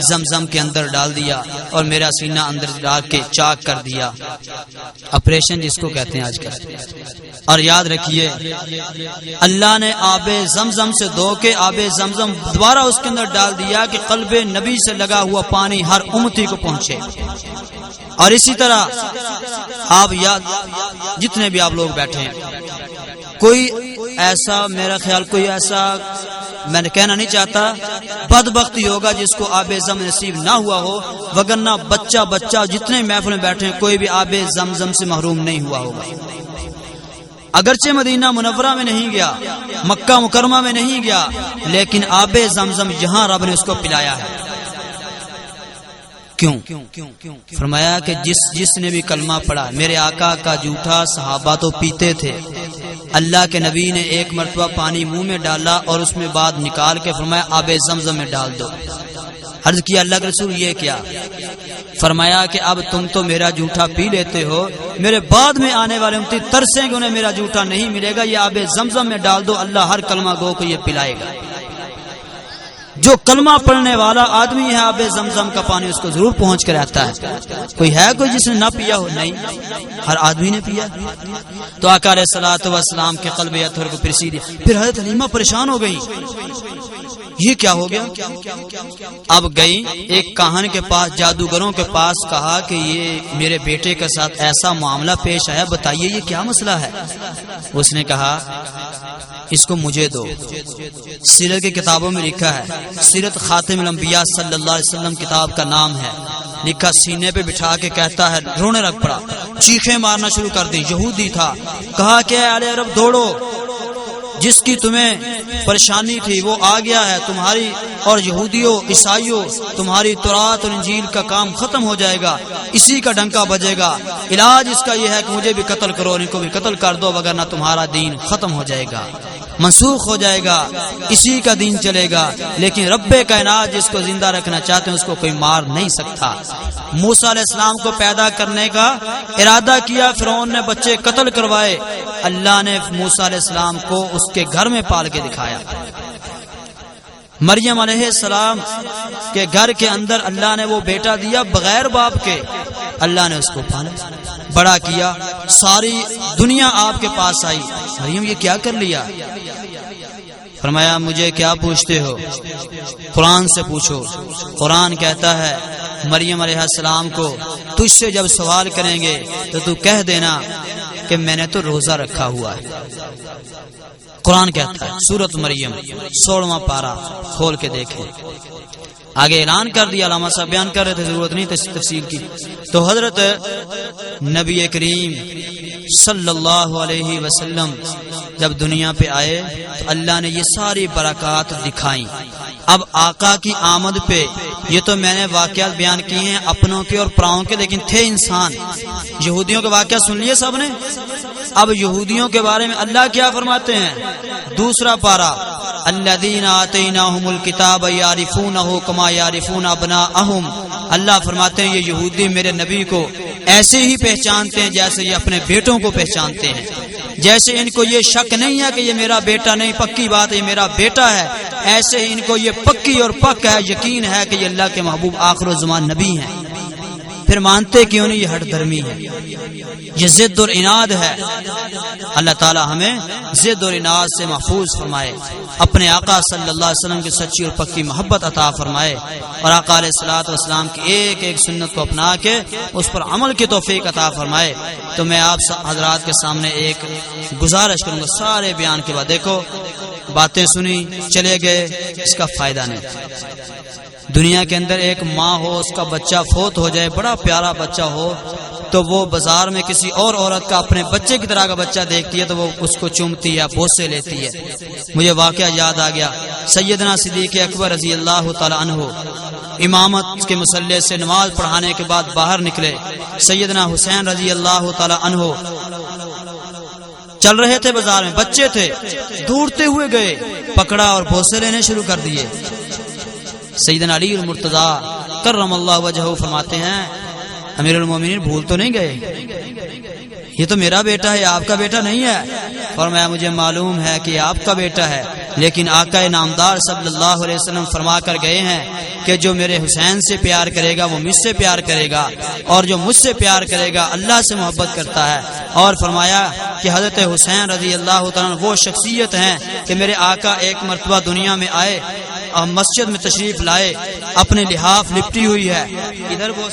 زمزم کے اندر ڈال دیا اور میرا سینہ اندر ڈال کے چاک کر دیا. آپریشن جس کو کہتے ہیں آج کل. اور یاد رکھیے اللہ نے آب زمزم سے دھو کے آب زمزم دوبارہ اس کے اندر ڈال دیا کہ قلب نبی سے لگا ہوا پانی ہر امتی کو پہنچے. اور اسی طرح آپ یاد, جتنے بھی آپ لوگ بیٹھے ہیں, کوئی ایسا, میرا خیال کوئی ایسا میں نے کہنا نہیں چاہتا, بدبختی ہوگا جس کو آب زم نصیب نہ ہوا ہو, وگرنہ بچہ بچہ جتنے محفل میں بیٹھے ہیں کوئی بھی آب زمزم سے محروم نہیں ہوا ہوگا. اگرچہ مدینہ منورہ میں نہیں گیا, مکہ مکرمہ میں نہیں گیا, لیکن آب زمزم یہاں رب نے اس کو پلایا ہے. کیوں؟ فرمایا کہ جس نے بھی کلمہ پڑھا, میرے آقا کا جھوٹا صحابہ تو پیتے تھے, اللہ کے نبی نے ایک مرتبہ پانی منہ میں ڈالا اور اس میں بعد نکال کے فرمایا آب زمزم میں ڈال دو. عرض کیا اللہ کے رسول یہ کیا؟ فرمایا کہ اب تم تو میرا جھوٹا پی لیتے ہو, میرے بعد میں آنے والے امتی ترسیں کہ انہیں میرا جھوٹا نہیں ملے گا, یہ آب زمزم میں ڈال دو, اللہ ہر کلمہ گو کو یہ پلائے گا. جو کلمہ پڑھنے والا آدمی ہے آب زمزم کا پانی اس کو ضرور پہنچ کر آتا ہے. کوئی ہے کوئی جس نے نہ پیا ہو؟ نہیں, ہر آدمی نے پیا. تو آقا علیہ الصلوۃ والسلام کے قلب اطہر کو پرسی دیا. پھر حضرت حلیمہ پریشان ہو گئی, یہ کیا ہو گیا؟ اب گئی ایک کاہن کے پاس, جادوگروں کے پاس, کہا کہ یہ میرے بیٹے کے ساتھ ایسا معاملہ پیش آیا, بتائیے یہ کیا مسئلہ ہے. اس نے کہا اس کو مجھے دو. سیرت کی کتابوں میں لکھا ہے, سیرت خاتم الانبیاء صلی اللہ علیہ وسلم کتاب کا نام ہے, لکھا سینے پہ بٹھا کے کہتا ہے, رونے لگ پڑا, چیخیں مارنا شروع کر دی. یہودی تھا. کہا کہ اے اہل عرب دوڑو, جس کی تمہیں پریشانی تھی وہ آ گیا ہے, تمہاری اور یہودیوں عیسائیوں تمہاری تورات اور انجیل کا کام ختم ہو جائے گا, اسی کا ڈنکا بجے گا. علاج اس کا یہ ہے کہ مجھے بھی قتل کرو, ان کو بھی قتل کر دو, وگرنہ تمہارا دین ختم ہو جائے گا, منسوخ ہو جائے گا, اسی کا دین چلے گا. لیکن رب کائنات جس کو زندہ رکھنا چاہتے ہیں اس کو کوئی مار نہیں سکتا. موسیٰ علیہ السلام کو پیدا کرنے کا ارادہ کیا, فرعون نے بچے قتل کروائے, اللہ نے موسیٰ علیہ السلام کو اس کے گھر میں پال کے دکھایا. مریم علیہ السلام کے گھر کے اندر اللہ نے وہ بیٹا دیا بغیر باپ کے, اللہ نے اس کو پالا, بڑا کیا, ساری دنیا آپ کے پاس آئی. مریم یہ کیا کر لیا؟ فرمایا مجھے کیا پوچھتے ہو, قرآن سے پوچھو. قرآن کہتا ہے مریم علیہ السلام کو تجھ سے جب سوال کریں گے تو تو کہہ دینا کہ میں نے تو روزہ رکھا ہوا ہے. قرآن کہتا ہے, سورۃ مریم 16واں پارہ کھول کے دیکھیں. آگے اعلان کر دیا, علامہ صاحب بیان کر رہے تھے, ضرورت نہیں تفصیل کی. تو حضرت نبی کریم صلی اللہ علیہ وسلم جب دنیا پہ آئے تو اللہ نے یہ ساری برکات دکھائیں. اب آقا کی آمد پہ یہ تو میں نے واقعات بیان کیے ہیں اپنوں کے اور پراؤں کے، لیکن تھے انسان۔ یہودیوں کے واقعات سن لیے سب نے۔ اب یہودیوں کے بارے میں اللہ کیا فرماتے ہیں؟ دوسرا پارہ، الذین آتیناہم الکتاب یعرفونہ کما یعرفون ابناءہم۔ اللہ فرماتے ہیں یہ یہودی میرے نبی کو ایسے ہی پہچانتے ہیں جیسے یہ اپنے بیٹوں کو پہچانتے ہیں۔ جیسے ان کو یہ شک نہیں ہے کہ یہ میرا بیٹا نہیں، پکی بات ہے یہ میرا بیٹا ہے، ایسے ہی ان کو یہ پکی اور پک ہے، یقین ہے کہ یہ اللہ کے محبوب آخر الزمان نبی ہیں۔ پھر مانتے کیوں نہیں؟ یہ ہٹ دھرمی ہے، یہ ضد اور عناد ہے۔ اللہ تعالی ہمیں ضد اور عناد سے محفوظ فرمائے، اپنے آقا صلی اللہ علیہ وسلم کی سچی اور پکی محبت عطا فرمائے، اور آقا علیہ الصلوۃ والسلام کی ایک ایک سنت کو اپنا کے اس پر عمل کی توفیق عطا فرمائے۔ تو میں آپ حضرات کے سامنے ایک گزارش کروں گا، سارے بیان کے بعد دیکھو باتیں سنی چلے گئے، اس کا فائدہ نہیں۔ دنیا کے اندر ایک ماں ہو، اس کا بچہ فوت ہو جائے، بڑا پیارا بچہ ہو، تو وہ بازار میں کسی اور عورت کا اپنے بچے کی طرح کا بچہ دیکھتی ہے تو وہ اس کو چومتی ہے، بوسے لیتی ہے۔ مجھے واقعہ یاد آ گیا، سیدنا صدیق اکبر رضی اللہ تعالی عنہ امامت کے مصلی سے نماز پڑھانے کے بعد باہر نکلے۔ سیدنا حسین رضی اللہ تعالی عنہ چل رہے تھے بازار میں، بچے تھے، دوڑتے ہوئے گئے، پکڑا اور بوسے لینے شروع کر دیے۔ سیدنا علی المرتضیٰ کرم اللہ وجہہ فرماتے ہیں امیر المومنین بھول تو نہیں گئے، یہ تو میرا بیٹا ہے، آپ کا بیٹا نہیں ہے۔ فرمایا مجھے معلوم ہے کہ آپ کا بیٹا ہے، لیکن آقا نامدار صلی اللہ علیہ وسلم فرما کر گئے ہیں کہ جو میرے حسین سے پیار کرے گا وہ مجھ سے پیار کرے گا، اور جو مجھ سے پیار کرے گا اللہ سے محبت کرتا ہے۔ اور فرمایا کہ حضرت حسین رضی اللہ تعالیٰ وہ شخصیت ہیں کہ میرے آقا ایک مرتبہ دنیا میں آئے اور مسجد میں تشریف لائے، اپنے لحاف لپٹی ہوئی ہے، ادھر وہ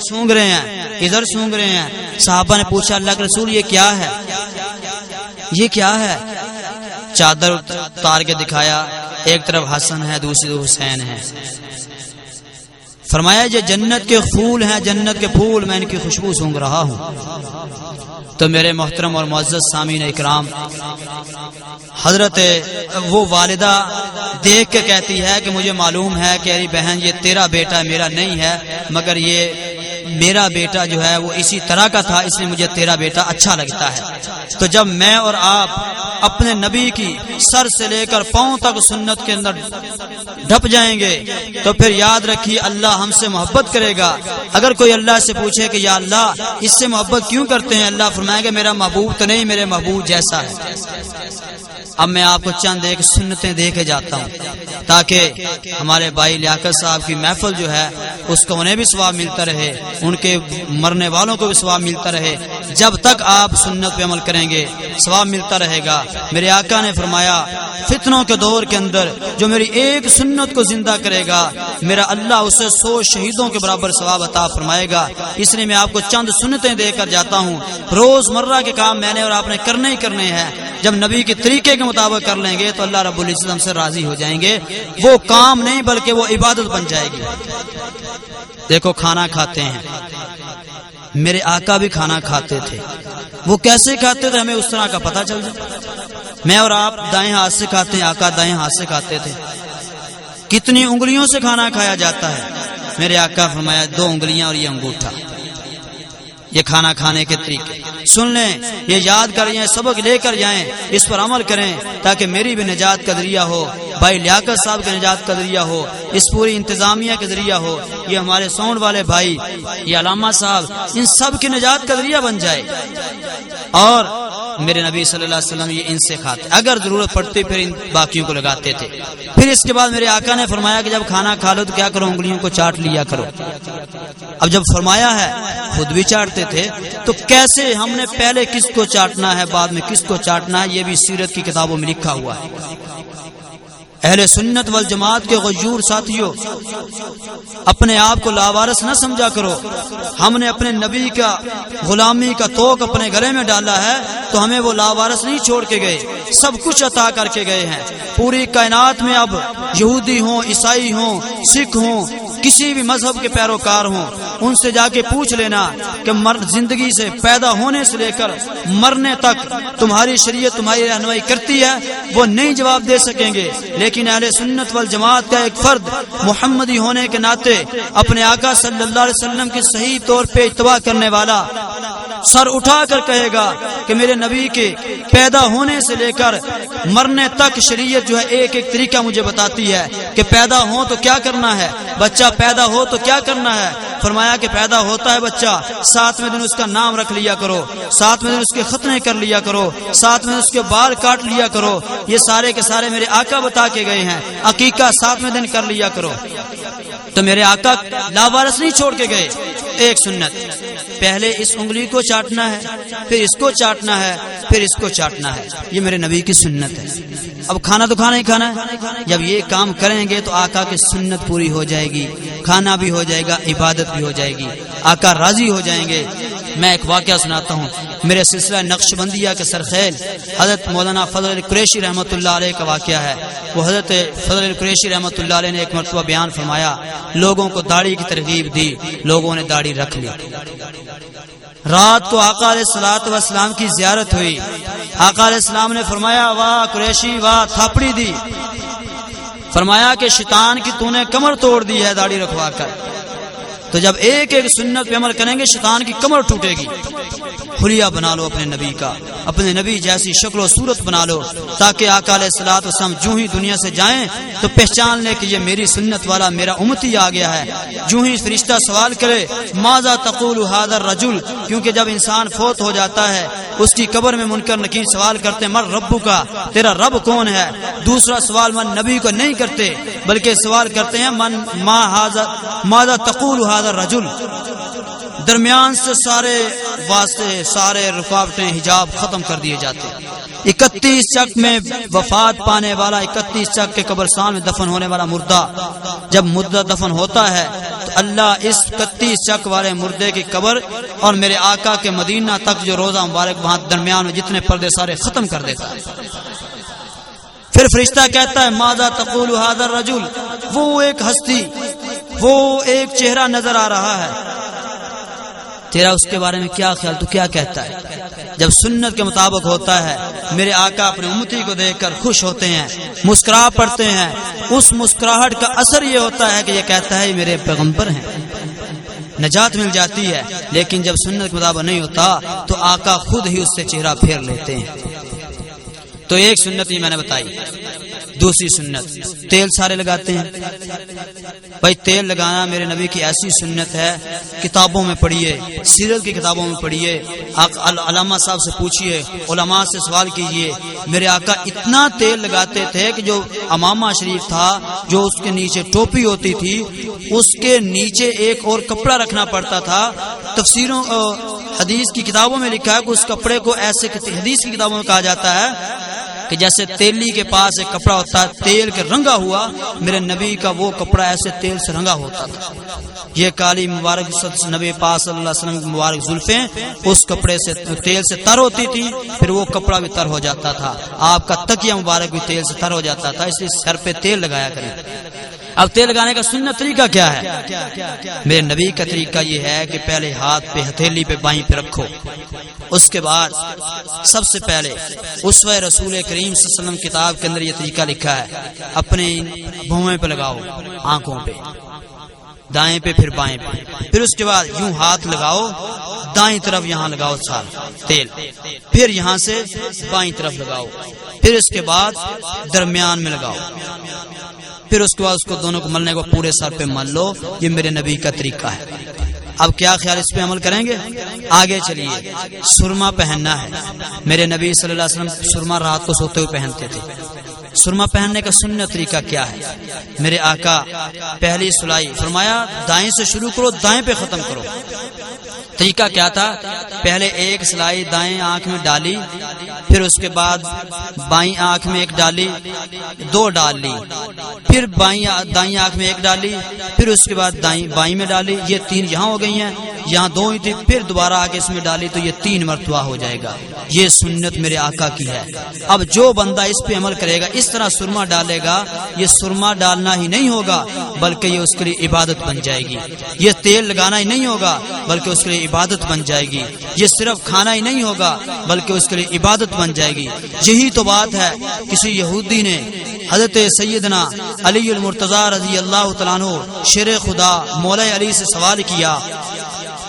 سونگ رہے ہیں، ادھر سونگ رہے ہیں۔ صحابہ نے پوچھا اللہ کے رسول یہ کیا ہے؟ یہ کیا ہے؟ چادر اتار کے دکھایا، ایک طرف حسن ہے دوسری طرف حسین ہے۔ فرمایا یہ جنت کے پھول ہیں، جنت کے پھول، میں ان کی خوشبو سونگ رہا ہوں۔ تو میرے محترم اور معزز سامعین اکرام، حضرت وہ والدہ دیکھ کے کہتی ہے کہ مجھے معلوم ہے کہ ارے بہن یہ تیرا بیٹا میرا نہیں ہے، مگر یہ میرا بیٹا جو ہے وہ اسی طرح کا تھا، اس لیے مجھے تیرا بیٹا اچھا لگتا ہے۔ تو جب میں اور آپ اپنے نبی کی سر سے لے کر پاؤں تک سنت کے اندر ڈھپ جائیں گے تو پھر یاد رکھیے اللہ ہم سے محبت کرے گا۔ اگر کوئی اللہ سے پوچھے کہ یا اللہ اس سے محبت کیوں کرتے ہیں، اللہ فرمائے گا میرا محبوب تو نہیں، میرے محبوب جیسا ہے۔ اب میں آپ کو چند ایک سنتیں دے کے جاتا ہوں تاکہ ہمارے بھائی لیاقت صاحب کی محفل جو ہے اس کو انہیں بھی ثواب ملتا رہے، ان کے مرنے والوں کو بھی ثواب ملتا رہے۔ جب تک آپ سنت پہ عمل کریں گے ثواب ملتا رہے گا۔ میرے آقا نے فرمایا فتنوں کے دور کے اندر جو میری ایک سنت کو زندہ کرے گا میرا اللہ اسے 100 شہیدوں کے برابر ثواب عطا فرمائے گا۔ اس لیے میں آپ کو چند سنتیں دے کر جاتا ہوں۔ روز مرہ کے کام میں نے اور آپ نے کرنے ہی کرنے ہیں۔ جب نبی کے طریقے کے مطابق کر لیں گے تو اللہ رب العزت ہم سے راضی ہو جائیں گے۔ وہ کام نہیں بلکہ وہ عبادت بن جائے گی۔ دیکھو کھانا کھاتے ہیں، میرے آقا بھی کھانا کھاتے تھے، وہ کیسے کھاتے تھے ہمیں اس طرح کا پتہ چل جائے۔ میں اور آپ دائیں ہاتھ سے کھاتے ہیں، آقا دائیں ہاتھ سے کھاتے تھے۔ کتنی انگلیوں سے کھانا کھایا جاتا ہے؟ میرے آقا فرمایا 2 انگلیاں اور یہ انگوٹھا۔ یہ کھانا کھانے کے طریقے سن لیں، یہ یاد کر جائیں، سبق لے کر جائیں، اس پر عمل کریں تاکہ میری بھی نجات کا ذریعہ ہو، بھائی لیاقت صاحب کے نجات کا ذریعہ ہو، اس پوری انتظامیہ کے ذریعہ ہو، یہ ہمارے ساؤنڈ والے بھائی، یہ علامہ صاحب، ان سب کی نجات کا ذریعہ بن جائے۔ اور میرے نبی صلی اللہ علیہ وسلم یہ ان سے کھاتے، اگر ضرورت پڑتی پھر ان باقیوں کو لگاتے تھے۔ پھر اس کے بعد میرے آقا نے فرمایا کہ جب کھانا کھا لو تو کیا کرو، انگلیوں کو چاٹ لیا کرو۔ اب جب فرمایا ہے خود بھی چاٹتے تھے تو کیسے ہم نے پہلے کس کو چاٹنا ہے بعد میں کس کو چاٹنا ہے، یہ بھی سیرت کی کتابوں میں لکھا ہوا ہے۔ اہل سنت والجماعت کے غیور ساتھیوں، اپنے آپ کو لاوارث نہ سمجھا کرو۔ ہم نے اپنے نبی کا غلامی کا توق اپنے گلے میں ڈالا ہے تو ہمیں وہ لاوارث نہیں چھوڑ کے گئے، سب کچھ عطا کر کے گئے ہیں۔ پوری کائنات میں اب یہودی ہوں، عیسائی ہوں، سکھ ہوں، کسی بھی مذہب کے پیروکار ہوں، ان سے جا کے پوچھ لینا کہ زندگی سے پیدا ہونے سے لے کر مرنے تک تمہاری شریعت تمہاری رہنمائی کرتی ہے، وہ نہیں جواب دے سکیں گے۔ لیکن اہل سنت والجماعت کا ایک فرد محمدی ہونے کے ناطے اپنے آقا صلی اللہ علیہ وسلم کی صحیح طور پہ اتباع کرنے والا سر اٹھا کر کہے گا کہ میرے نبی کے پیدا ہونے سے لے کر مرنے تک شریعت جو ہے ایک ایک طریقہ مجھے بتاتی ہے کہ پیدا ہو تو کیا کرنا ہے، بچہ پیدا ہو تو کیا کرنا ہے۔ فرمایا کہ پیدا ہوتا ہے بچہ، 7ویں دن اس کا نام رکھ لیا کرو، 7ویں دن اس کے ختنے کر لیا کرو، 7ویں دن اس کے بال کاٹ لیا کرو۔ یہ سارے کے سارے میرے آقا بتا کے گئے ہیں۔ عقیقہ 7ویں دن کر لیا کرو۔ تو میرے آقا لاوارث نہیں چھوڑ کے گئے۔ ایک سنت، پہلے اس انگلی کو چاٹنا ہے، پھر اس کو چاٹنا ہے، پھر اس کو چاٹنا ہے۔ یہ میرے نبی کی سنت ہے۔ اب کھانا تو کھانا ہی کھانا ہے۔ جب یہ کام کریں گے تو آقا کی سنت پوری ہو جائے گی، کھانا بھی ہو جائے گا، عبادت بھی ہو جائے گی، آقا راضی ہو جائیں گے۔ میں ایک واقعہ سناتا ہوں۔ میرے سلسلہ نقش بندیہ کے سرخیل حضرت مولانا فضل قریشی رحمۃ اللہ علیہ کا واقعہ ہے۔ وہ حضرت فضل قریشی رحمۃ اللہ علیہ نے ایک مرتبہ بیان فرمایا، لوگوں کو داڑھی کی ترغیب دی، لوگوں نے داڑھی رکھ لی۔ رات کو آقا علیہ الصلوۃ والسلام کی زیارت ہوئی۔ آقا علیہ السلام نے فرمایا، واہ قریشی واہ، تھاپڑی دی۔ فرمایا کہ شیطان کی تو نے کمر توڑ دی ہے داڑھی رکھوا کر۔ تو جب ایک ایک سنت پہ عمل کریں گے شیطان کی کمر ٹوٹے گی۔ حلیہ بنا لو اپنے نبی کا، اپنے نبی جیسی شکل و صورت بنا لو، تاکہ آقا علیہ الصلوۃ والسلام جو ہی دنیا سے جائیں تو پہچان لے کہ یہ میری سنت والا میرا امتی آ گیا ہے۔ جو ہی فرشتہ سوال کرے ماذا تقول هذا الرجل، کیونکہ جب انسان فوت ہو جاتا ہے اس کی قبر میں منکر نکیر سوال کرتے من ربک کا، تیرا رب کون ہے۔ دوسرا سوال من نبی کو نہیں کرتے بلکہ سوال کرتے ہیں من ماذا تقول هذا الرجل۔ درمیان سے سارے واسطے، سارے رکاوٹیں، حجاب ختم کر دیے جاتے ہیں۔ 31 چک میں وفات پانے والا، 31 چک کے قبرستان میں دفن ہونے والا مردہ جب مردہ دفن ہوتا ہے تو اللہ اس 31 چک والے مردے کی قبر اور میرے آقا کے مدینہ تک جو روزہ مبارک وہاں درمیان میں جتنے پردے سارے ختم کر دیتا ہے۔ پھر فرشتہ کہتا ہے ماذا تقول هذا الرجل، وہ ایک ہستی، وہ ایک چہرہ نظر آ رہا ہے، تیرا اس کے بارے میں کیا خیال، تو کیا کہتا ہے۔ جب سنت کے مطابق ہوتا ہے میرے آقا اپنے امتی کو دیکھ کر خوش ہوتے ہیں، مسکرا پڑتے ہیں۔ اس مسکراہٹ کا اثر یہ ہوتا ہے کہ یہ کہتا ہے میرے پیغمبر ہیں، نجات مل جاتی ہے۔ لیکن جب سنت کے مطابق نہیں ہوتا تو آقا خود ہی اس سے چہرہ پھیر لیتے ہیں۔ تو ایک سنت ہی میں نے بتائی۔ دوسری سنت، تیل سارے لگاتے ہیں۔ بھائی تیل لگانا میرے نبی کی ایسی سنت ہے، کتابوں میں پڑھیے، سیرت کی کتابوں میں پڑھیے، علامہ صاحب سے پوچھیے، علماء سے سوال کیجئے۔ میرے آقا اتنا تیل لگاتے تھے کہ جو امامہ شریف تھا، جو اس کے نیچے ٹوپی ہوتی تھی، اس کے نیچے ایک اور کپڑا رکھنا پڑتا تھا۔ تفسیروں حدیث کی کتابوں میں لکھا ہے کہ اس کپڑے کو ایسے، حدیث کی کتابوں میں کہا جاتا ہے کہ جیسے تیلی کے پاس ایک کپڑا ہوتا ہے تیل کے رنگا ہوا، میرے نبی کا وہ کپڑا ایسے تیل سے رنگا ہوتا تھا۔ یہ کالی مبارک نبی پاک صلی اللہ علیہ وسلم کی مبارک زلفیں اس کپڑے سے تیل سے تر ہوتی تھی، پھر وہ کپڑا بھی تر ہو جاتا تھا۔ آپ کا تکیہ مبارک بھی تیل سے تر ہو جاتا تھا، اس لیے سر پہ تیل لگایا کریں۔ اب تیل لگانے کا سنت طریقہ کیا ہے؟ میرے نبی کا طریقہ یہ ہے کہ پہلے ہاتھ پہ، ہتھیلی پہ، بائیں پہ رکھو۔ اس کے بعد سب سے پہلے اسوہ رسول کریم صلی اللہ علیہ وسلم کتاب کے اندر یہ طریقہ لکھا ہے، اپنے بھویں پہ لگاؤ، آنکھوں پہ، دائیں پہ پھر بائیں پہ، پھر اس کے بعد یوں ہاتھ لگاؤ، دائیں طرف یہاں لگاؤ سال تیل، پھر یہاں سے بائیں طرف لگاؤ، پھر اس کے بعد درمیان میں لگاؤ، پھر اس کے بعد اس کو دونوں کو ملنے کو پورے سر پہ مل لو۔ یہ میرے نبی کا طریقہ ہے۔ اب کیا خیال، اس پہ عمل کریں گے؟ آگے چلیے۔ سرما پہننا ہے۔ میرے نبی صلی اللہ علیہ وسلم سرما رات کو سوتے ہوئے پہنتے تھے۔ سرما پہننے کا سنت طریقہ کیا ہے؟ میرے آقا پہلی سلائی فرمایا دائیں سے شروع کرو، دائیں پہ ختم کرو۔ طریقہ کیا تھا؟ پہلے ایک سلائی دائیں آنکھ میں ڈالی، پھر پھر اس کے بعد بائیں آنکھ میں ایک ڈالی، 2 ڈال لی، پھر دائیں آنکھ میں ایک ڈالی، پھر اس کے بعد بائیں میں ڈالی، یہ 3 یہاں ہو گئی ہیں، یہاں 2 ہی تھی، پھر دوبارہ آگے اس میں ڈالی تو یہ 3 مرتبہ ہو جائے گا۔ یہ سنت میرے آقا کی ہے۔ اب جو بندہ اس پہ عمل کرے گا، اس طرح سرما ڈالے گا، یہ سرما ڈالنا ہی نہیں ہوگا بلکہ یہ اس کے لیے عبادت بن جائے گی۔ یہ تیل لگانا ہی نہیں ہوگا بلکہ اس کے لیے عبادت بن جائے گی۔ یہ صرف کھانا ہی نہیں ہوگا بلکہ اس کے لیے عبادت بن جائے گی۔ یہی تو بات ہے، کسی یہودی نے حضرت سیدنا علی المرتضی رضی اللہ تعالیٰ عنہ شیر خدا مولا علی سے سوال کیا،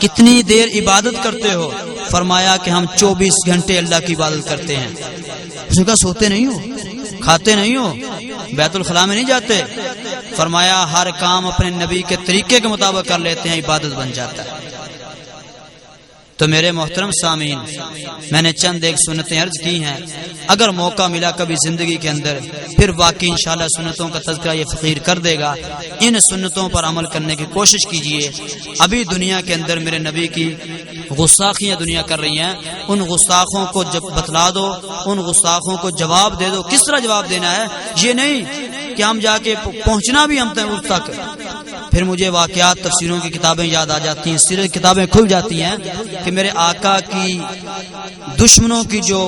کتنی دیر عبادت کرتے ہو؟ فرمایا کہ ہم 24 گھنٹے اللہ کی عبادت کرتے ہیں۔ اس نے کہا سوتے نہیں ہو، کھاتے نہیں ہو، بیت الخلاء میں نہیں جاتے؟ فرمایا ہر کام اپنے نبی کے طریقے کے مطابق کر لیتے ہیں، عبادت بن جاتا ہے۔ تو میرے محترم سامعین، میں نے چند ایک سنتیں عرض کی ہیں، اگر موقع ملا کبھی زندگی کے اندر پھر واقعی انشاءاللہ سنتوں کا تذکرہ یہ فقیر کر دے گا۔ ان سنتوں پر عمل کرنے کی کوشش کیجئے۔ ابھی دنیا کے اندر میرے نبی کی غستاخیاں دنیا کر رہی ہیں، ان غستاخوں کو جب بتلا دو، ان غستاخوں کو جواب دے دو۔ کس طرح جواب دینا ہے؟ یہ نہیں کہ ہم جا کے پہنچنا بھی ہم تک۔ پھر مجھے واقعات تفسیروں کی کتابیں یاد آ جاتی ہیں، سیرت کتابیں کھل جاتی ہیں کہ میرے آقا کی دشمنوں کی جو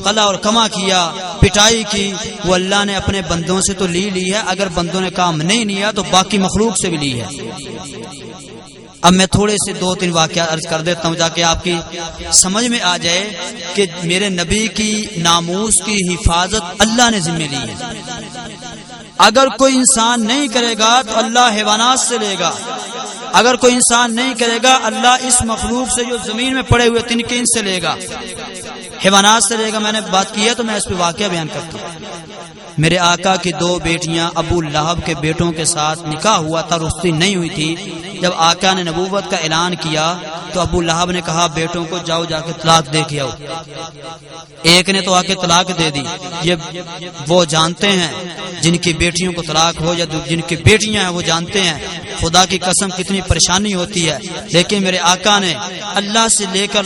قلع اور کما کیا، پٹائی کی، وہ اللہ نے اپنے بندوں سے تو لی ہے، اگر بندوں نے کام نہیں لیا تو باقی مخلوق سے بھی لی ہے۔ اب میں تھوڑے سے 2-3 واقعات عرض کر دیتا ہوں تاکہ آپ کی سمجھ میں آ جائے کہ میرے نبی کی ناموس کی حفاظت اللہ نے ذمہ لی ہے۔ اگر کوئی انسان نہیں کرے گا تو اللہ حیوانات سے لے گا، اگر کوئی انسان نہیں کرے گا اللہ اس مخلوق سے جو زمین میں پڑے ہوئے تنکین سے لے گا، حیوانات سے لے گا۔ میں نے بات کی ہے تو میں اس پہ واقعہ بیان کرتا ہوں۔ میرے آقا کی 2 بیٹیاں ابو لہب کے بیٹوں کے ساتھ نکاح ہوا تھا، رخصتی نہیں ہوئی تھی۔ جب آقا نے نبوت کا اعلان کیا تو ابو لہب نے کہا بیٹوں کو جاؤ جا کے طلاق دے کے آؤ۔ ایک نے تو آ کے طلاق دے دی۔ یہ وہ جانتے ہیں جن کی بیٹیوں کو طلاق ہو یا جن کی بیٹیاں ہیں وہ جانتے ہیں خدا کی قسم کتنی پریشانی ہوتی ہے۔ لیکن میرے آقا نے اللہ سے لے کر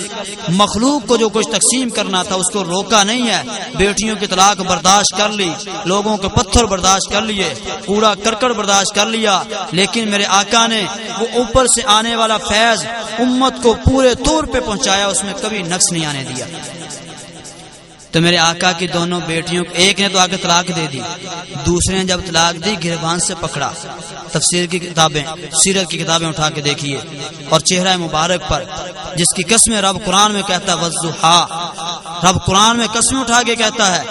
مخلوق کو جو کچھ تقسیم کرنا تھا اس کو روکا نہیں ہے۔ بیٹیوں کی طلاق برداشت کر لی، لوگوں کے پتھر برداشت کر لیے، کوڑا کرکٹ برداشت کر لیا، لیکن میرے آقا نے وہ اوپر سے آنے والا فیض امت کو پورے طور پہ پہنچایا، اس میں کبھی نقص نہیں آنے دیا۔ تو میرے آقا کی دونوں بیٹیوں، ایک نے تو آگے طلاق دے دی، دوسرے نے جب طلاق دی گریبان سے پکڑا۔ تفسیر کی کتابیں، سیرت کی کتابیں اٹھا کے دیکھیے، اور چہرہ مبارک پر جس کی قسمیں رب قرآن میں کہتا ہے والضحیٰ، رب قرآن میں قسم اٹھا کے کہتا ہے،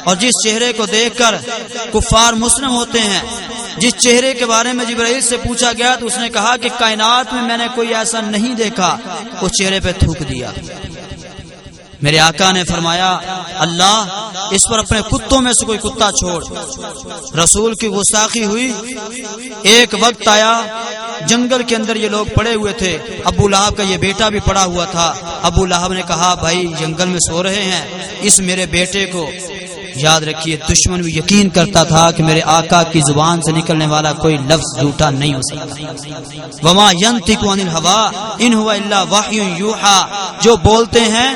اور جس چہرے کو دیکھ کر کفار مسلم ہوتے ہیں، جس چہرے کے بارے میں جبرائیل سے پوچھا گیا تو اس نے کہا کہ کائنات میں نے کوئی ایسا نہیں دیکھا، اس چہرے پہ تھوک دیا۔ میرے آقا نے فرمایا اللہ اس پر اپنے کتوں میں سے کوئی کتا چھوڑ۔ رسول کی گستاخی ہوئی۔ ایک وقت آیا جنگل کے اندر یہ لوگ پڑے ہوئے تھے، ابو لہب کا یہ بیٹا بھی پڑا ہوا تھا۔ ابو لہب نے کہا بھائی جنگل میں سو رہے ہیں، اس میرے بیٹے کو یاد رکھیے۔ دشمن بھی یقین کرتا تھا کہ میرے آقا کی زبان سے نکلنے والا کوئی لفظ جھوٹا نہیں ہو سکتا۔ وما ينطق عن الهوى ان هو الا وحی یوحى، جو بولتے ہیں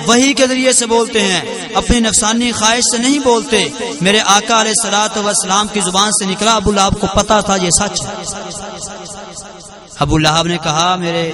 وحی کے ذریعے سے بولتے ہیں، اپنی نفسانی خواہش سے نہیں بولتے۔ میرے آقا علیہ الصلوۃ والسلام کی زبان سے نکلا، ابو لہب کو پتا تھا یہ سچ ہے۔ ابو لہب نے کہا میرے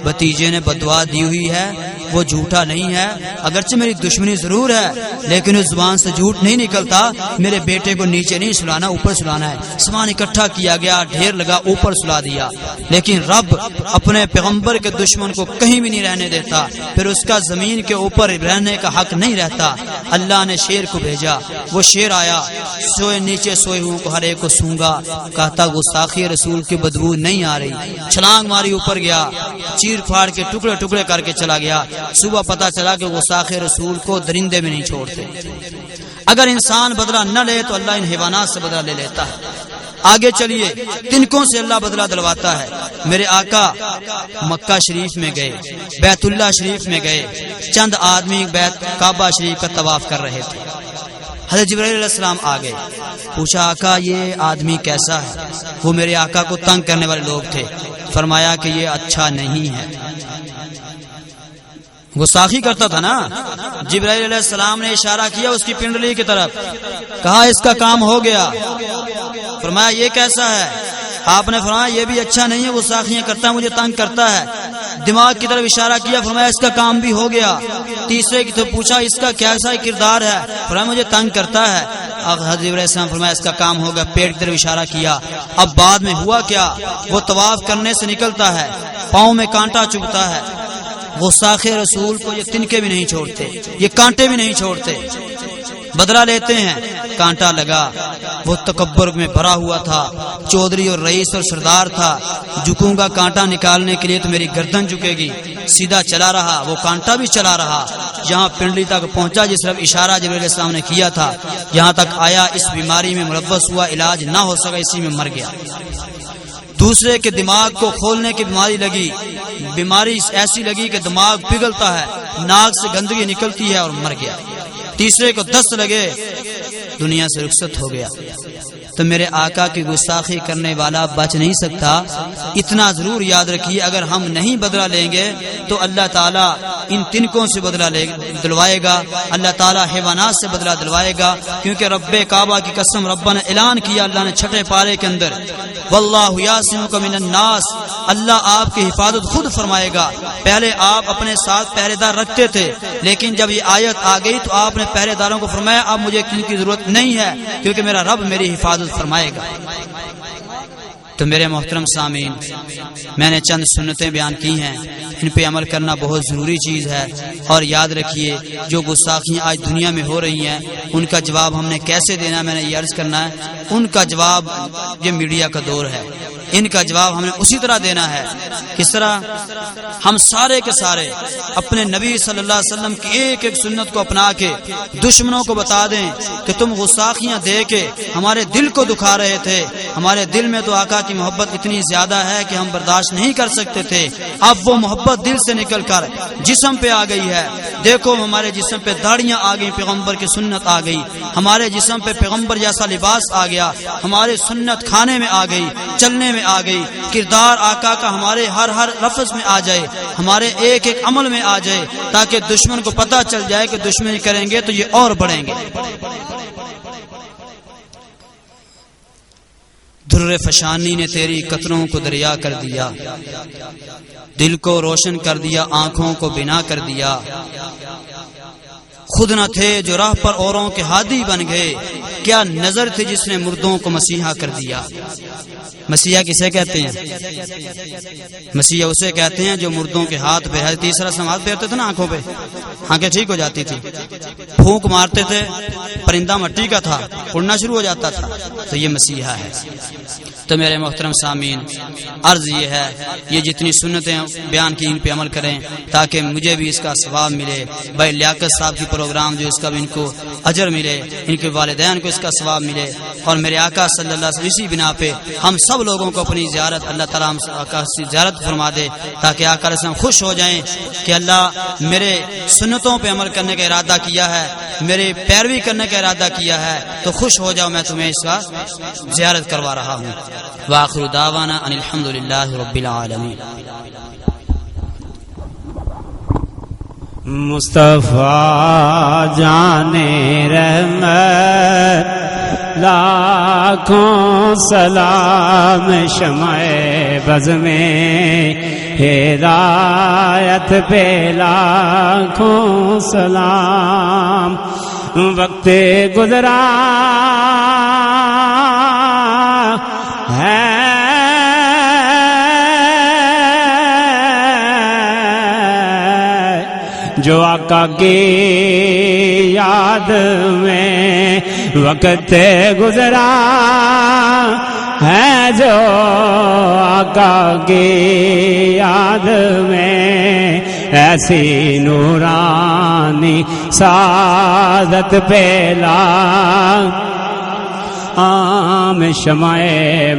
بھتیجے نے بددعا دی ہوئی ہے، وہ جھوٹا نہیں ہے، اگرچہ میری دشمنی ضرور ہے لیکن اس زبان سے جھوٹ نہیں نکلتا۔ میرے بیٹے کو نیچے نہیں سلانا، اوپر سلانا ہے۔ سامان اکٹھا کیا گیا، ڈھیر لگا، اوپر سلا دیا۔ لیکن رب اپنے پیغمبر کے دشمن کو کہیں بھی نہیں رہنے دیتا، پھر اس کا زمین کے اوپر رہنے کا حق نہیں رہتا۔ اللہ نے شیر کو بھیجا، وہ شیر آیا، سوئے نیچے سوئے ہوں کو ہر ایک کو سونگا، کہتا گستاخی رسول کی بدبو نہیں آ رہی۔ چھلانگ ماری اوپر گیا، چیر پھاڑ کے ٹکڑے ٹکڑے کر کے چلا گیا۔ صبح پتا چلا کہ گستاخ رسول کو درندے میں نہیں چھوڑتے۔ اگر انسان بدلہ نہ لے تو اللہ ان حیوانات سے بدلہ لے لیتا ہے۔ آگے چلیے، تنکوں سے اللہ بدلہ دلواتا ہے۔ میرے آقا مکہ شریف میں گئے، بیت اللہ شریف میں گئے، چند آدمی بیت کعبہ شریف کا طواف کر رہے تھے۔ حضرت جبرائیل علیہ السلام آ گئے، پوچھا آقا یہ آدمی کیسا ہے؟ وہ میرے آقا کو تنگ کرنے والے لوگ تھے۔ فرمایا کہ یہ اچھا نہیں ہے۔ گستاخی کرتا تھا نا. جبرائیل علیہ السلام نے اشارہ کیا اس کی پنڈلی کی طرف, کہا اس کا کام ہو گیا. فرمایا یہ کیسا ہے؟ آپ نے فرمایا یہ بھی اچھا نہیں ہے, گستاخیاں کرتا ہے, مجھے تنگ کرتا ہے. دماغ کی طرف اشارہ کیا, فرمایا اس کا کام بھی ہو گیا. تیسرے کی تو پوچھا اس کا کیسا کردار ہے؟ فرمایا مجھے تنگ کرتا ہے. حضرت علیہ السلام فرمایا اس کا کام ہوگا. پیٹ کی طرف اشارہ کیا. اب بعد میں ہوا کیا, وہ طواف کرنے سے نکلتا ہے, پاؤں میں کانٹا چبھتا ہے. گستاخ رسول کو یہ تنکے بھی نہیں چھوڑتے, یہ کانٹے بھی نہیں چھوڑتے. بدلہ لیتے ہیں, کانٹا لگا. وہ تکبر میں بھرا ہوا تھا, چودھری اور رئیس اور سردار تھا. جھکوں گا کانٹا نکالنے کے لیے تو میری گردن جھکے گی. سیدھا چلا رہا, وہ کانٹا بھی چلا رہا. جہاں پنڈلی تک پہنچا جس طرف اشارہ جبرائیل علیہ السلام نے کیا تھا, یہاں تک آیا, اس بیماری میں ملوث ہوا, علاج نہ ہو سکا, اسی میں مر گیا. دوسرے کے دماغ کو کھولنے کی بیماری لگی. بیماری ایسی لگی کہ دماغ پگھلتا ہے, ناک سے گندگی نکلتی ہے اور مر گیا. تیسرے کو دست لگے, دنیا سے رخصت ہو گیا. تو میرے آقا کی گستاخی کرنے والا بچ نہیں سکتا. اتنا ضرور یاد رکھیے, اگر ہم نہیں بدلہ لیں گے تو اللہ تعالیٰ ان تنکوں سے بدلہ دلوائے گا, اللہ تعالیٰ حیوانات سے بدلہ دلوائے گا. کیونکہ رب کعبہ کی قسم رب نے اعلان کیا, اللہ نے چھٹے پارے کے اندر, واللہ یعصمک من الناس, اللہ آپ کی حفاظت خود فرمائے گا. پہلے آپ اپنے ساتھ پہرے دار رکھتے تھے, لیکن جب یہ آیت آ گئی تو آپ نے پہرے داروں کو فرمایا اب مجھے کسی کی ضرورت نہیں ہے, کیونکہ میرا رب میری حفاظت فرمائے گا. تو میرے محترم سامعین, میں نے چند سنتیں بیان کی ہیں, ان پہ عمل کرنا بہت ضروری چیز ہے. اور یاد رکھیے جو گستاخیاں آج دنیا میں ہو رہی ہیں ان کا جواب ہم نے کیسے دینا, میں نے یہ عرض کرنا ہے. ان کا جواب, یہ میڈیا کا دور ہے, ان کا جواب ہم نے اسی طرح دینا ہے. کس طرح؟ ہم سارے کے سارے اپنے نبی صلی اللہ علیہ وسلم کی ایک ایک سنت کو اپنا کے دشمنوں کو بتا دیں کہ تم گستاخیاں دے کے ہمارے دل کو دکھا رہے تھے. ہمارے دل میں تو آقا کی محبت اتنی زیادہ ہے کہ ہم برداشت نہیں کر سکتے تھے. اب وہ محبت دل سے نکل کر جسم پہ آ گئی ہے. دیکھو ہمارے جسم پہ داڑیاں آ گئی, پیغمبر کی سنت آ گئی. ہمارے جسم پہ پیغمبر جیسا لباس آ گیا, ہمارے سنت کھانے میں آ گئی, چلنے میں آ گئی. کردار آقا کا ہمارے ہر لفظ میں آ جائے, ہمارے ایک ایک عمل میں آ جائے, تاکہ دشمن کو پتہ چل جائے کہ دشمنی کریں گے تو یہ اور بڑھیں گے. در فشانی نے تیری قطروں کو دریا کر دیا, دل کو روشن کر دیا, آنکھوں کو بنا کر دیا. خود نہ تھے جو راہ پر اوروں کے ہادی بن گئے, کیا نظر تھی جس نے مردوں کو مسیحا کر دیا. مسیحا کسے کہتے ہیں؟ مسیحا اسے کہتے ہیں جو مردوں کے ہاتھ پہ ہے. تیسرا سماعت پھیرتے تھے نا آنکھوں پہ, آنکھیں ٹھیک ہو جاتی تھی. پھونک مارتے تھے, پرندہ مٹی کا تھا, اڑنا شروع ہو جاتا تھا. تو یہ مسیحا ہے. تو میرے محترم سامعین, عرض یہ ہے, یہ جتنی سنتیں بیان کی ان پہ عمل کریں تاکہ مجھے بھی اس کا ثواب ملے. بھائی لیاقت صاحب کی پروگرام جو اس کا بھی ان کو اجر ملے, ان کے والدین کو اس کا ثواب ملے. اور میرے آقا صلی اللہ علیہ وسلم اسی بنا پہ ہم سب لوگوں کو اپنی زیارت, اللہ تعالیٰ آقا سے زیارت فرما دے تاکہ آقا علیہ السلام خوش ہو جائیں کہ اللہ میرے سنتوں پہ عمل کرنے کا ارادہ کیا ہے, میرے پیروی کرنے کا ارادہ کیا ہے, تو خوش ہو جاؤ, میں تمہیں اس کا زیارت کروا رہا ہوں. وآخر دعوانا ان الحمدللہ رب العالمین. مصطفیٰ جان رحمت لاکھوں سلام, شمع بز میں ہدایت پہ لاکھوں سلام. وقت گزرا ہے جو آقا کی یاد میں, وقت گزرا ہے جو آقا کی یاد میں, ایسی نورانی سعادت پہلا عام شمع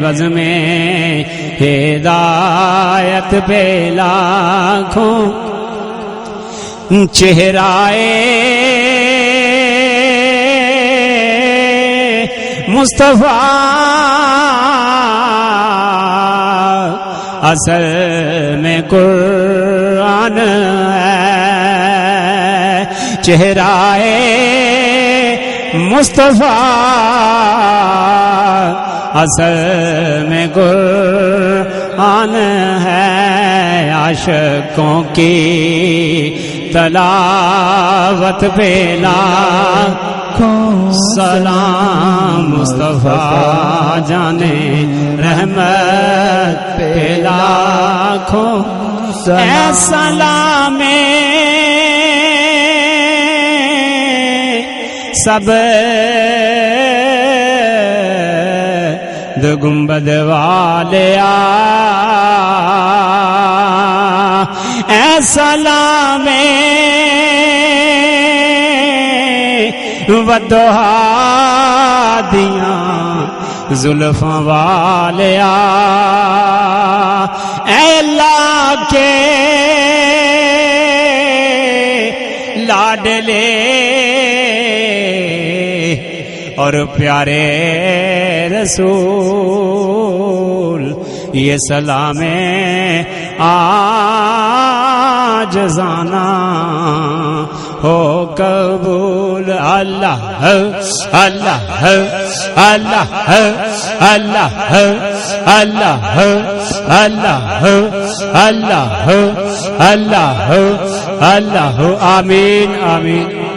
بز میں ہدایت پہ لاکھوں چہرائے مصطفیٰ اصل میں قرآن ہے. چہرہ مصطفیٰ اصل میں قرآن ہے، عاشقوں کی تلاوت پہ لاکھوں سلام، مصطفیٰ جانے رحمت پہ لاکھوں سلام، سب دو گنبد والیا اے سلام ودہا دیاں زلفاں والیا، اے اللہ کے لاڈلے اور پیارے رسول، یہ سلام عاجزانہ ہو قبول۔ اللہ اللہ اللہ اللہ اللہ اللہ اللہ اللہ اللہ، آمین آمین۔